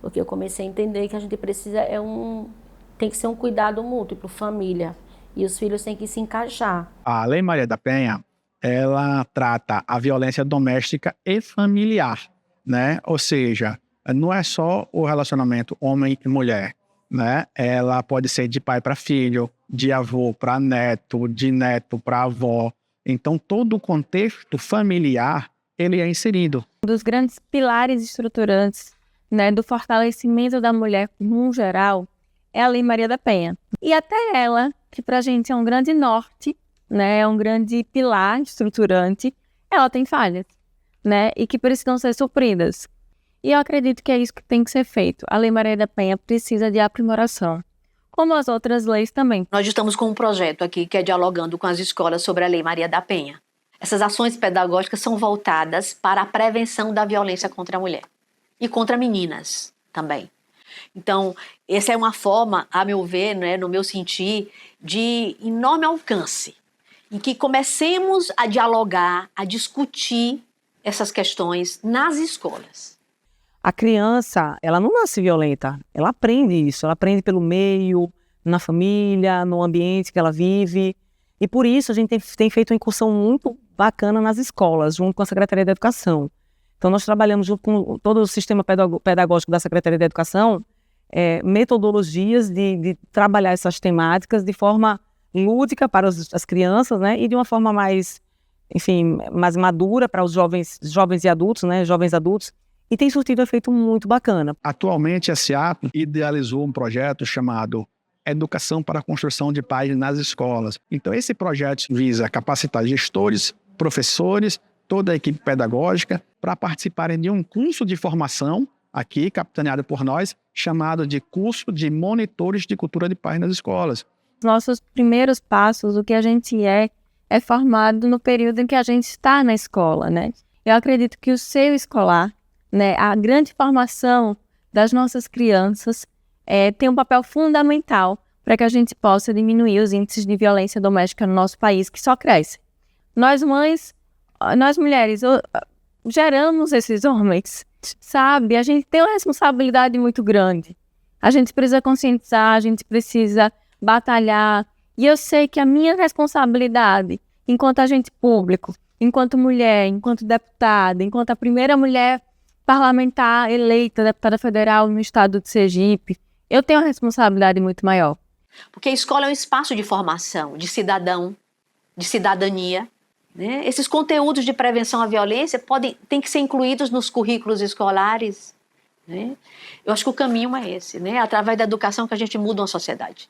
porque eu comecei a entender que a gente precisa, tem que ser um cuidado mútuo, família, e os filhos têm que se encaixar. A Lei Maria da Penha, ela trata a violência doméstica e familiar, né? Ou seja, não é só o relacionamento homem e mulher, né? Ela pode ser de pai para filho, de avô para neto, de neto para avó. Então, todo o contexto familiar, ele é inserido. Um dos grandes pilares estruturantes, né, do fortalecimento da mulher, no geral, é a Lei Maria da Penha. E até ela, que pra gente é um grande norte, né, é um grande pilar estruturante, ela tem falhas, né, e que precisam ser supridas. E eu acredito que é isso que tem que ser feito. A Lei Maria da Penha precisa de aprimoração, como as outras leis também. Nós estamos com um projeto aqui que é dialogando com as escolas sobre a Lei Maria da Penha. Essas ações pedagógicas são voltadas para a prevenção da violência contra a mulher e contra meninas também. Então, essa é uma forma, a meu ver, né, no meu sentir, de enorme alcance, em que comecemos a dialogar, a discutir essas questões nas escolas. A criança, ela não nasce violenta, ela aprende isso, ela aprende pelo meio, na família, no ambiente que ela vive. E por isso a gente tem feito uma incursão muito bacana nas escolas, junto com a Secretaria da Educação. Então nós trabalhamos junto com todo o sistema pedagógico da Secretaria da Educação, metodologias de trabalhar essas temáticas de forma lúdica para as crianças, né, e de uma forma mais, enfim, mais madura para os jovens e adultos, né, jovens adultos. E tem surtido efeito muito bacana. Atualmente, a SEAP idealizou um projeto chamado educação para a construção de paz nas escolas. Então, esse projeto visa capacitar gestores, professores, toda a equipe pedagógica para participarem de um curso de formação, aqui capitaneado por nós, chamado de curso de monitores de cultura de paz nas escolas. Nossos primeiros passos, o que a gente é formado no período em que a gente está na escola, né? Eu acredito que o seio escolar, né, a grande formação das nossas crianças tem um papel fundamental para que a gente possa diminuir os índices de violência doméstica no nosso país, que só crescem. Nós mães, nós mulheres, geramos esses homens, sabe? A gente tem uma responsabilidade muito grande. A gente precisa conscientizar, a gente precisa batalhar. E eu sei que a minha responsabilidade, enquanto agente público, enquanto mulher, enquanto deputada, enquanto a primeira mulher parlamentar eleita, deputada federal no estado de Sergipe, eu tenho uma responsabilidade muito maior. Porque a escola é um espaço de formação, de cidadão, de cidadania, né? Esses conteúdos de prevenção à violência têm que ser incluídos nos currículos escolares, né? Eu acho que o caminho é esse, né? Através da educação que a gente muda uma sociedade.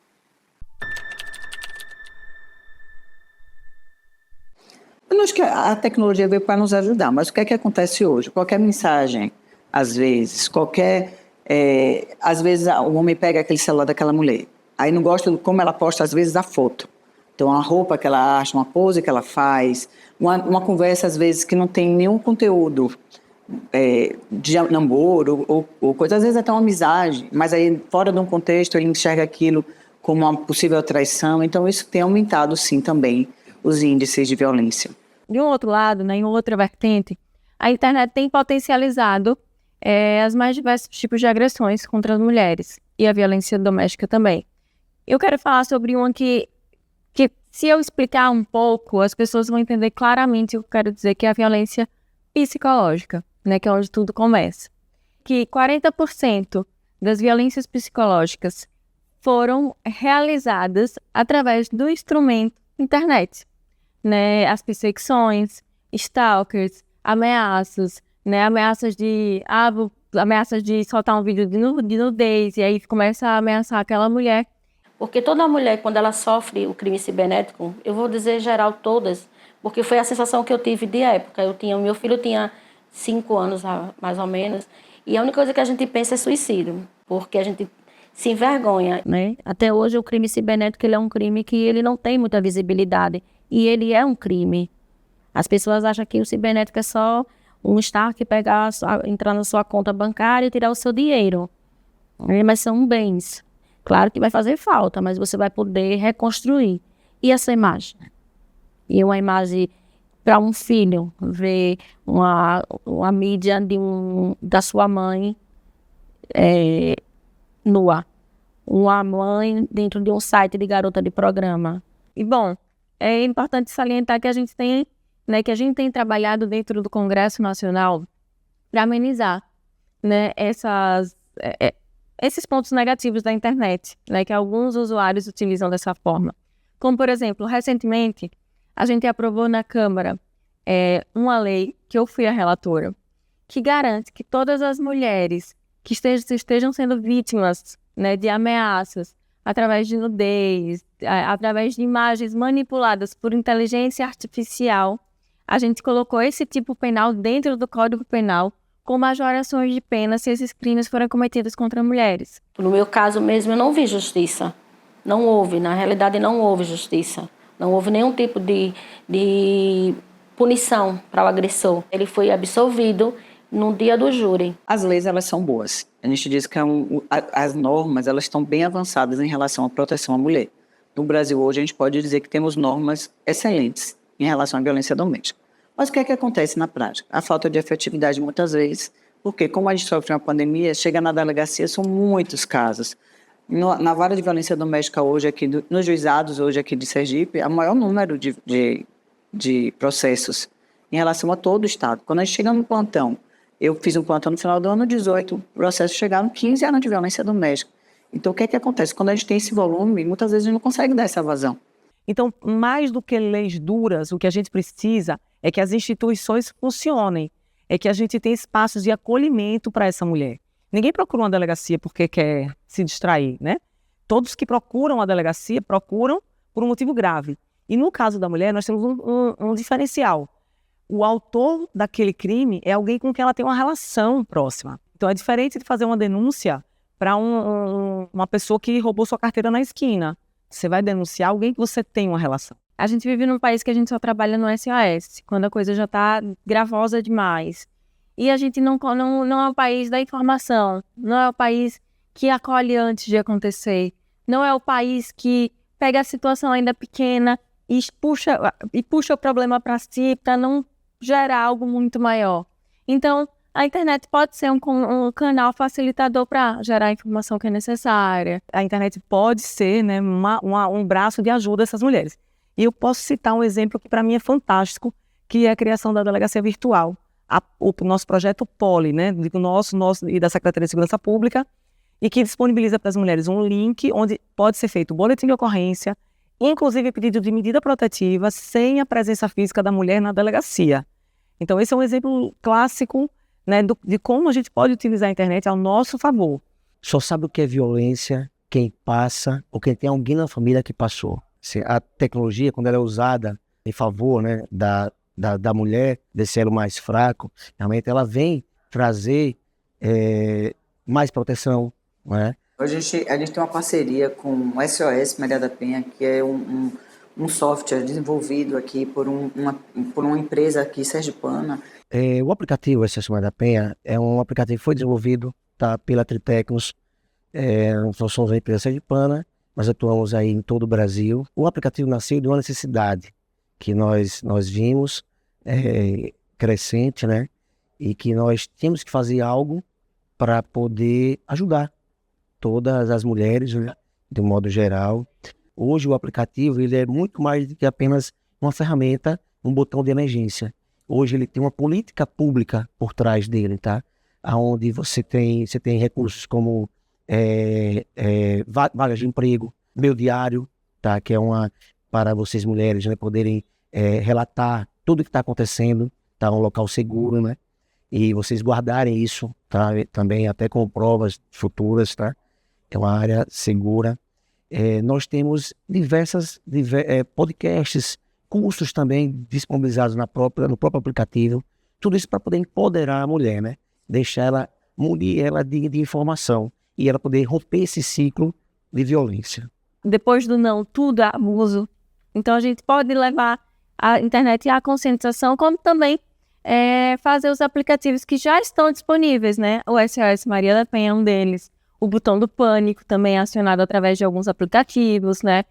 Eu acho que a tecnologia veio para nos ajudar, mas o que é que acontece hoje? Qualquer mensagem, às vezes, às vezes o homem pega aquele celular daquela mulher, aí não gosta de como ela posta, às vezes, a foto. Então, a roupa que ela acha, uma pose que ela faz, uma conversa, às vezes, que não tem nenhum conteúdo de namoro ou coisa, às vezes até uma amizade, mas aí, fora de um contexto, ele enxerga aquilo como uma possível traição. Então, isso tem aumentado, sim, também os índices de violência. De um outro lado, né, em outra vertente, a internet tem potencializado os mais diversos tipos de agressões contra as mulheres e a violência doméstica também. Eu quero falar sobre uma que se eu explicar um pouco, as pessoas vão entender claramente o que eu quero dizer, que é a violência psicológica, né, que é onde tudo começa. Que 40% das violências psicológicas foram realizadas através do instrumento internet, né, as perseguições, stalkers, ameaças, né, ameaças de soltar um vídeo de nudez, e aí começa a ameaçar aquela mulher. Porque toda mulher, quando ela sofre o crime cibernético, eu vou dizer geral todas, porque foi a sensação que eu tive de época. Meu filho tinha 5 anos, mais ou menos, e a única coisa que a gente pensa é suicídio, porque a gente se envergonha. Né? Até hoje o crime cibernético ele é um crime que ele não tem muita visibilidade, e ele é um crime. As pessoas acham que o cibernético é só um stalker pegar, entrar na sua conta bancária e tirar o seu dinheiro. Mas são bens. Claro que vai fazer falta, mas você vai poder reconstruir. E essa imagem? E uma imagem para um filho ver uma mídia da sua mãe nua. Uma mãe dentro de um site de garota de programa. E, bom, é importante salientar que a gente tem, né, trabalhado dentro do Congresso Nacional para amenizar, né, esses pontos negativos da internet, né, que alguns usuários utilizam dessa forma. Como, por exemplo, recentemente, a gente aprovou na Câmara uma lei, que eu fui a relatora, que garante que todas as mulheres que estejam sendo vítimas, né, de ameaças através de nudez, através de imagens manipuladas por inteligência artificial, a gente colocou esse tipo penal dentro do Código Penal, com majorações de pena se esses crimes forem cometidos contra mulheres. No meu caso mesmo, eu não vi justiça. Não houve, na realidade não houve justiça. Não houve nenhum tipo de punição para o agressor. Ele foi absolvido no dia do júri. As leis, elas são boas. A gente diz que as normas, elas estão bem avançadas em relação à proteção à mulher. No Brasil, hoje, a gente pode dizer que temos normas excelentes em relação à violência doméstica. Mas o que é que acontece na prática? A falta de efetividade, muitas vezes, porque como a gente sofre uma pandemia, chega na delegacia, são muitos casos. Na vara de violência doméstica hoje, nos juizados hoje aqui de Sergipe, há o maior número de processos em relação a todo o estado. Quando a gente chega no plantão, eu fiz um plantão no final do ano, 18 processos chegaram, 15 anos de violência doméstica. Então, o que é que acontece? Quando a gente tem esse volume, muitas vezes a gente não consegue dar essa vazão. Então, mais do que leis duras, o que a gente precisa é que as instituições funcionem, é que a gente tenha espaços de acolhimento para essa mulher. Ninguém procura uma delegacia porque quer se distrair, né? todos que procuram a delegacia procuram por um motivo grave. E no caso da mulher, nós temos um diferencial. O autor daquele crime é alguém com quem ela tem uma relação próxima. Então é diferente de fazer uma denúncia para uma pessoa que roubou sua carteira na esquina. Você vai denunciar alguém que você tem uma relação. A gente vive num país que a gente só trabalha no SOS, quando a coisa já está gravosa demais. E a gente não é o país da informação, não é o país que acolhe antes de acontecer, não é o país que pega a situação ainda pequena e puxa o problema para si para não gerar algo muito maior. Então, a internet pode ser um canal facilitador para gerar a informação que é necessária. A internet pode ser, né, um braço de ajuda a essas mulheres. E eu posso citar um exemplo que para mim é fantástico, que é a criação da Delegacia Virtual. O nosso projeto Poli, né, nosso e da Secretaria de Segurança Pública, e que disponibiliza para as mulheres um link onde pode ser feito o boletim de ocorrência, inclusive pedido de medida protetiva, sem a presença física da mulher na delegacia. Então esse é um exemplo clássico, né, de como a gente pode utilizar a internet ao nosso favor. Só sabe o que é violência quem passa ou quem tem alguém na família que passou. A tecnologia, quando ela é usada em favor, né, da mulher, desse elo mais fraco, realmente ela vem trazer mais proteção. Né? Hoje a gente tem uma parceria com o SOS Maria da Penha, que é um software desenvolvido aqui por uma empresa aqui sergipana. O aplicativo SOS Maria da Penha é um aplicativo que foi desenvolvido pela Tritecnos, nós somos uma empresa sergipana, nós atuamos aí em todo o Brasil. O aplicativo nasceu de uma necessidade que nós vimos crescente, né? E que nós tínhamos que fazer algo para poder ajudar todas as mulheres, né, de um modo geral. Hoje o aplicativo ele é muito mais do que apenas uma ferramenta, um botão de emergência. Hoje ele tem uma política pública por trás dele, tá? Onde você tem recursos como vagas de emprego, meu diário, tá? Que é para vocês mulheres, né, poderem relatar tudo o que está acontecendo, tá? Um local seguro, né? E vocês guardarem isso, tá? Também até com provas futuras, tá? É uma área segura. Nós temos diversos podcasts, cursos também disponibilizados no próprio aplicativo. Tudo isso para poder empoderar a mulher, né? Deixar ela, munir ela de informação e ela poder romper esse ciclo de violência. Depois do não, tudo é abuso. Então a gente pode levar a internet à conscientização, como também fazer os aplicativos que já estão disponíveis, né? O SOS Maria da Penha é um deles. O botão do pânico também é acionado através de alguns aplicativos, né?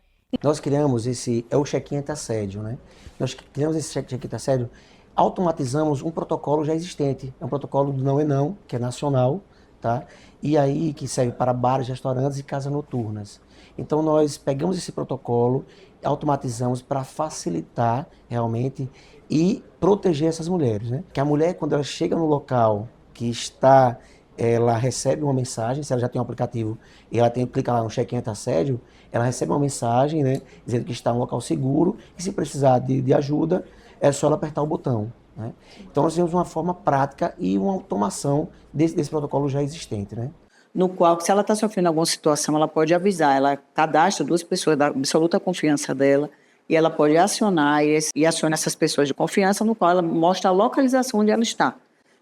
Nós criamos o check-in anti-assédio, né? Nós criamos esse check-in anti-assédio, automatizamos um protocolo já existente. É um protocolo do Não é Não, que é nacional, tá? E aí que serve para bares, restaurantes e casas noturnas. Então nós pegamos esse protocolo, automatizamos para facilitar realmente e proteger essas mulheres, né? Que a mulher, quando ela chega no local que ela recebe uma mensagem, se ela já tem um aplicativo e ela clica lá no check-in anti-assédio, ela recebe uma mensagem, né, dizendo que está em um local seguro e se precisar de ajuda, é só ela apertar o botão. Né? Então nós temos uma forma prática e uma automação desse protocolo já existente. Né? No qual, se ela está sofrendo alguma situação, ela pode avisar, ela cadastra 2 pessoas da absoluta confiança dela e ela pode acionar e aciona essas pessoas de confiança, no qual ela mostra a localização onde ela está.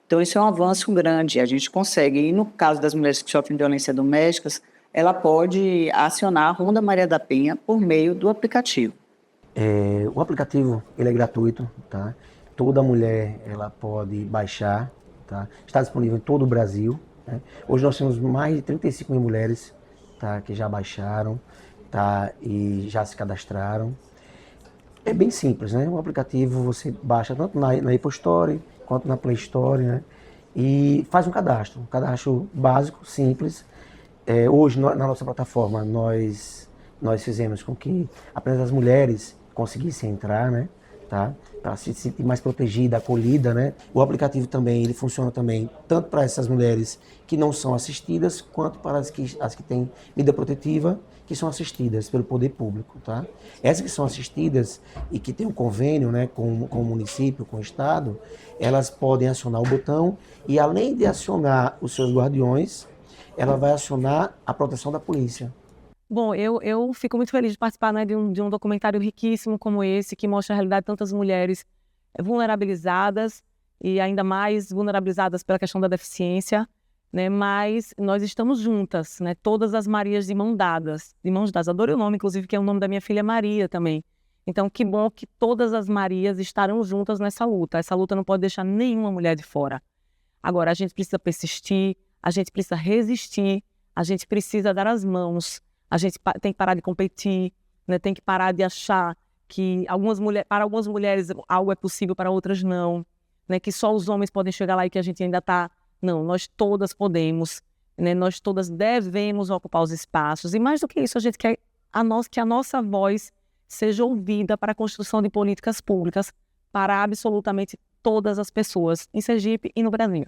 Então isso é um avanço grande, a gente consegue. E no caso das mulheres que sofrem violência doméstica, ela pode acionar a Ronda Maria da Penha por meio do aplicativo. O aplicativo ele é gratuito, tá? Toda mulher ela pode baixar, tá? Está disponível em todo o Brasil. Né? Hoje nós temos mais de 35 mil mulheres, tá? Que já baixaram, tá? E já se cadastraram. É bem simples, né? O aplicativo você baixa tanto na Apple Store quanto na Play Store, né? E faz um cadastro básico, simples. Hoje, na nossa plataforma, nós fizemos com que apenas as mulheres conseguissem entrar, né? Tá? Para se sentir mais protegida, acolhida, né? O aplicativo também, ele funciona também tanto para essas mulheres que não são assistidas, quanto para as que têm medida protetiva, que são assistidas pelo poder público, tá? Essas que são assistidas e que têm um convênio, né, com o município, com o estado, elas podem acionar o botão e, além de acionar os seus guardiões, ela vai acionar a proteção da polícia. Bom, eu fico muito feliz de participar, né, de um documentário riquíssimo como esse, que mostra a realidade de tantas mulheres vulnerabilizadas e ainda mais vulnerabilizadas pela questão da deficiência, né, mas nós estamos juntas, né, todas as Marias de mãos dadas. Adorei o nome, inclusive, que é o nome da minha filha Maria também. Então, que bom que todas as Marias estarão juntas nessa luta. Essa luta não pode deixar nenhuma mulher de fora. Agora, a gente precisa persistir, a gente precisa resistir, a gente precisa dar as mãos, a gente tem que parar de competir, né? Tem que parar de achar que para algumas mulheres algo é possível, para outras não, né? Que só os homens podem chegar lá e que a gente ainda está... Não, nós todas podemos, né? Nós todas devemos ocupar os espaços. E mais do que isso, a gente quer que a nossa voz seja ouvida para a construção de políticas públicas para absolutamente todas as pessoas em Sergipe e no Brasil.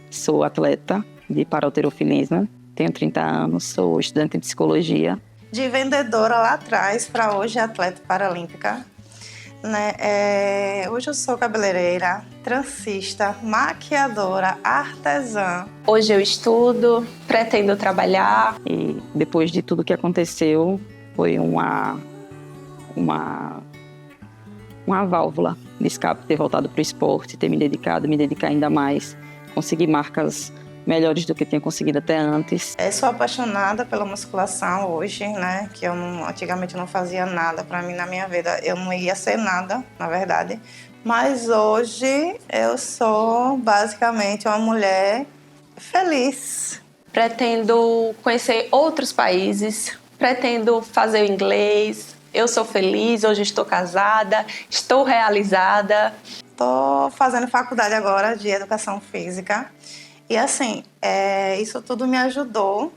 Sou atleta de paralterofilismo, tenho 30 anos, sou estudante de psicologia. De vendedora lá atrás para hoje atleta paralímpica. Né? Hoje eu sou cabeleireira, transista, maquiadora, artesã. Hoje eu estudo, pretendo trabalhar. E depois de tudo que aconteceu, foi uma válvula de escape ter voltado para o esporte, ter me dedicar ainda mais, conseguir marcas melhores do que tinha conseguido até antes. Sou apaixonada pela musculação hoje, né? Que eu antigamente não fazia nada para mim na minha vida. Eu não ia ser nada, na verdade. Mas hoje eu sou basicamente uma mulher feliz. Pretendo conhecer outros países, pretendo fazer o inglês. Eu sou feliz, hoje estou casada, estou realizada. Estou fazendo faculdade agora de educação física. E assim, isso tudo me ajudou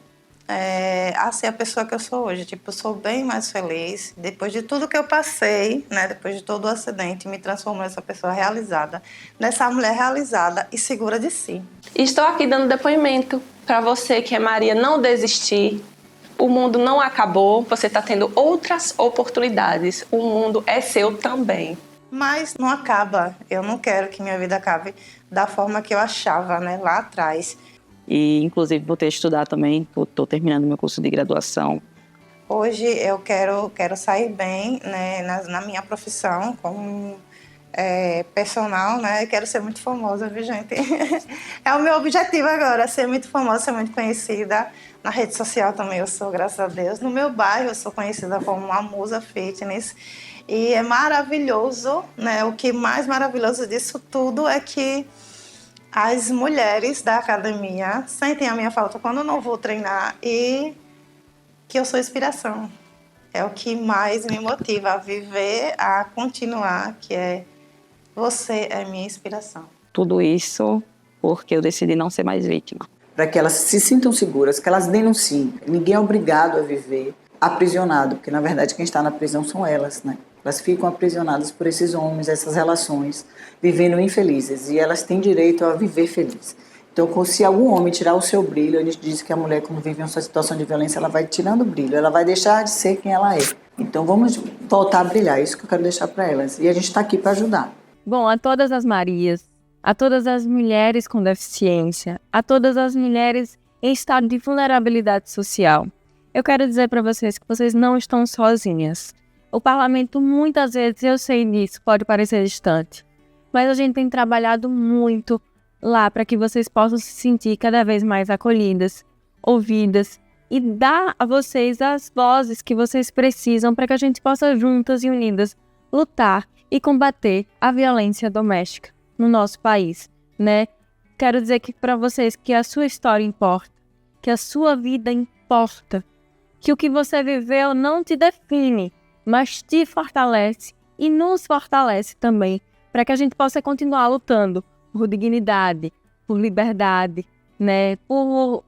a ser a pessoa que eu sou hoje. Tipo, eu sou bem mais feliz. Depois de tudo que eu passei, né, depois de todo o acidente, me transformou nessa pessoa realizada, nessa mulher realizada e segura de si. Estou aqui dando depoimento para você que é Maria, não desistir. O mundo não acabou, você está tendo outras oportunidades. O mundo é seu também. Mas não acaba. Eu não quero que minha vida acabe da forma que eu achava, né, lá atrás. E, inclusive, voltei a estudar também. Estou terminando meu curso de graduação. Hoje eu quero sair bem, né, na minha profissão como personal, né? Eu quero ser muito famosa, viu, gente? É o meu objetivo agora, ser muito famosa, ser muito conhecida. Na rede social também eu sou, graças a Deus. No meu bairro eu sou conhecida como uma musa fitness. E é maravilhoso, né? O que mais maravilhoso disso tudo é que as mulheres da academia sentem a minha falta quando eu não vou treinar e que eu sou inspiração. É o que mais me motiva a viver, a continuar, que é você é minha inspiração. Tudo isso porque eu decidi não ser mais vítima. Para que elas se sintam seguras, que elas denunciem. Ninguém é obrigado a viver aprisionado, porque na verdade quem está na prisão são elas, né? Elas ficam aprisionadas por esses homens, essas relações, vivendo infelizes. E elas têm direito a viver feliz. Então, se algum homem tirar o seu brilho, a gente diz que a mulher, quando vive uma situação de violência, ela vai tirando o brilho, ela vai deixar de ser quem ela é. Então, vamos voltar a brilhar, isso que eu quero deixar para elas. E a gente está aqui para ajudar. Bom, a todas as Marias, a todas as mulheres com deficiência, a todas as mulheres em estado de vulnerabilidade social, eu quero dizer para vocês que vocês não estão sozinhas. O parlamento, muitas vezes, eu sei disso, pode parecer distante, mas a gente tem trabalhado muito lá para que vocês possam se sentir cada vez mais acolhidas, ouvidas e dar a vocês as vozes que vocês precisam para que a gente possa, juntas e unidas, lutar e combater a violência doméstica no nosso país, né? Quero dizer que para vocês que a sua história importa, que a sua vida importa, que o que você viveu não te define, mas te fortalece e nos fortalece também, para que a gente possa continuar lutando por dignidade, por liberdade, né? Por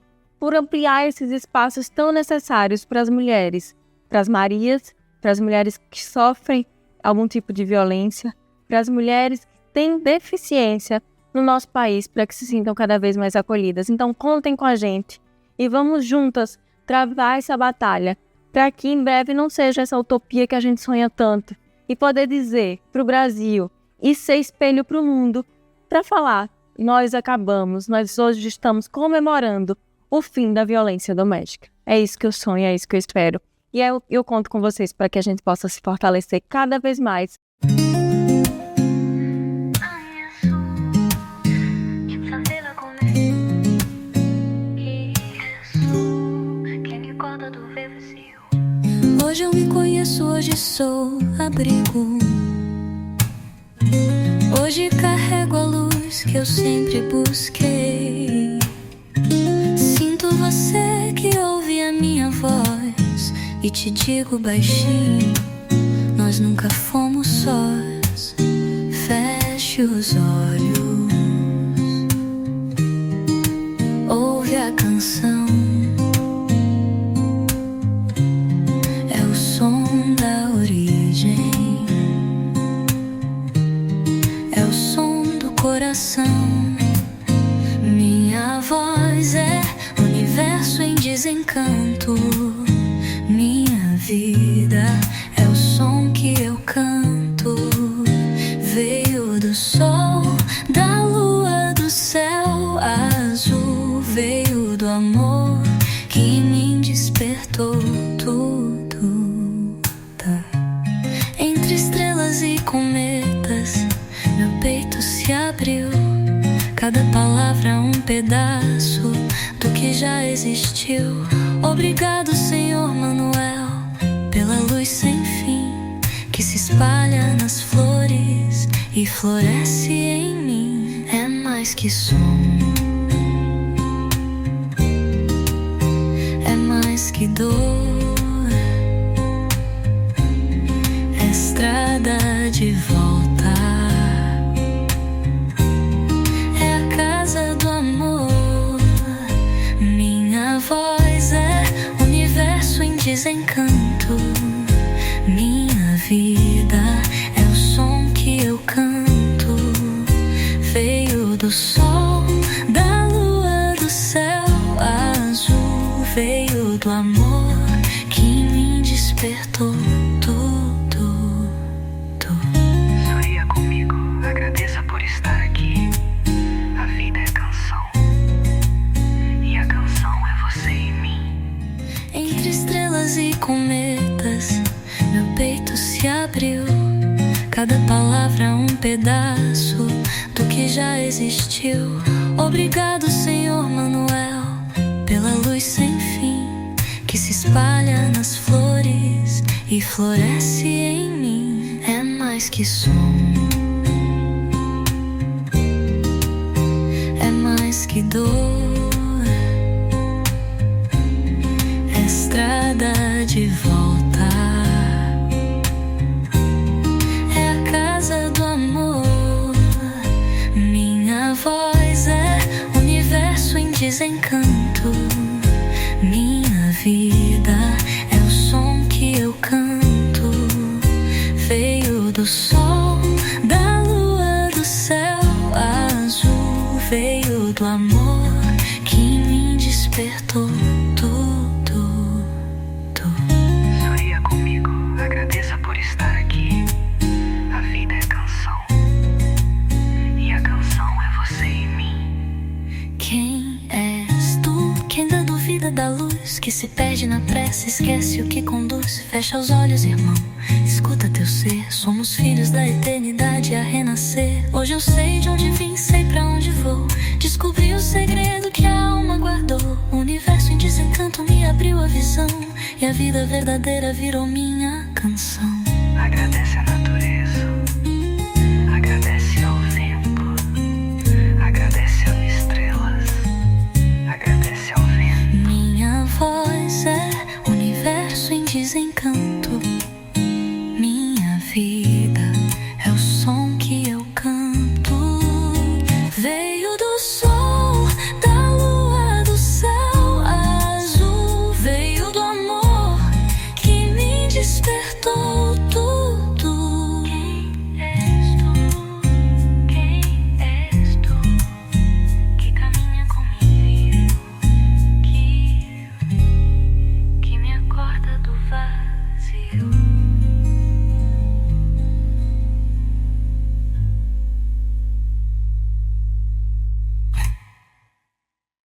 ampliar esses espaços tão necessários para as mulheres, para as Marias, para as mulheres que sofrem algum tipo de violência, para as mulheres que têm deficiência no nosso país, para que se sintam cada vez mais acolhidas. Então, contem com a gente e vamos juntas travar essa batalha, para que em breve não seja essa utopia que a gente sonha tanto, e poder dizer para o Brasil e ser espelho para o mundo, para falar, nós hoje estamos comemorando o fim da violência doméstica. É isso que eu sonho, é isso que eu espero. E eu conto com vocês para que a gente possa se fortalecer cada vez mais. Hoje eu me conheço, hoje sou abrigo. Hoje carrego a luz que eu sempre busquei. Sinto você que ouve a minha voz e te digo baixinho, nós nunca fomos sós. Feche os olhos, ouve a canção. É o som da origem, é o som do coração. Minha voz é universo em desencanto. Minha vida é o som que eu canto. Veio do sol, da lua, do céu azul. Veio do amor que em mim despertou tudo. Tá. Entre estrelas e cometas, meu peito se abriu. Cada palavra um pedaço do que já existiu. Obrigado, Senhor Manuel, pela luz sem fim que se espalha nas flores e floresce em mim. É mais que som, é mais que dor, é estrada de volta. Voz é universo em desencanto. Minha vida é o som que eu canto. Veio do sol, da lua, do céu azul. Veio do amor que em mim despertou tudo. Sorria comigo, agradeça por estar aqui. A vida é canção. Entre estrelas e cometas, meu peito se abriu. Cada palavra um pedaço do que já existiu. Obrigado, Senhor Manuel, pela luz sem fim que se espalha nas flores e floresce em mim. É mais que som, é mais que dor, estrada de volta. É a casa do amor. Minha voz é universo em desencanto. Minha vida é o som que eu canto. Veio do sol, da lua, do céu azul. Veio do amor que em mim despertou tudo. Sorria comigo, agradeça por estar aqui. A vida é canção, e a canção é você em mim. Quem és tu que ainda duvida da luz, que se perde na pressa, esquece o que conduz? Fecha os olhos, irmão, escuta teu ser. Somos filhos da eternidade a renascer. Hoje eu sei de onde vim, sei pra onde vou. Descobri o segredo que a alma guardou. O universo em desencanto me abriu a visão, e a vida verdadeira virou minha canção. Agradece a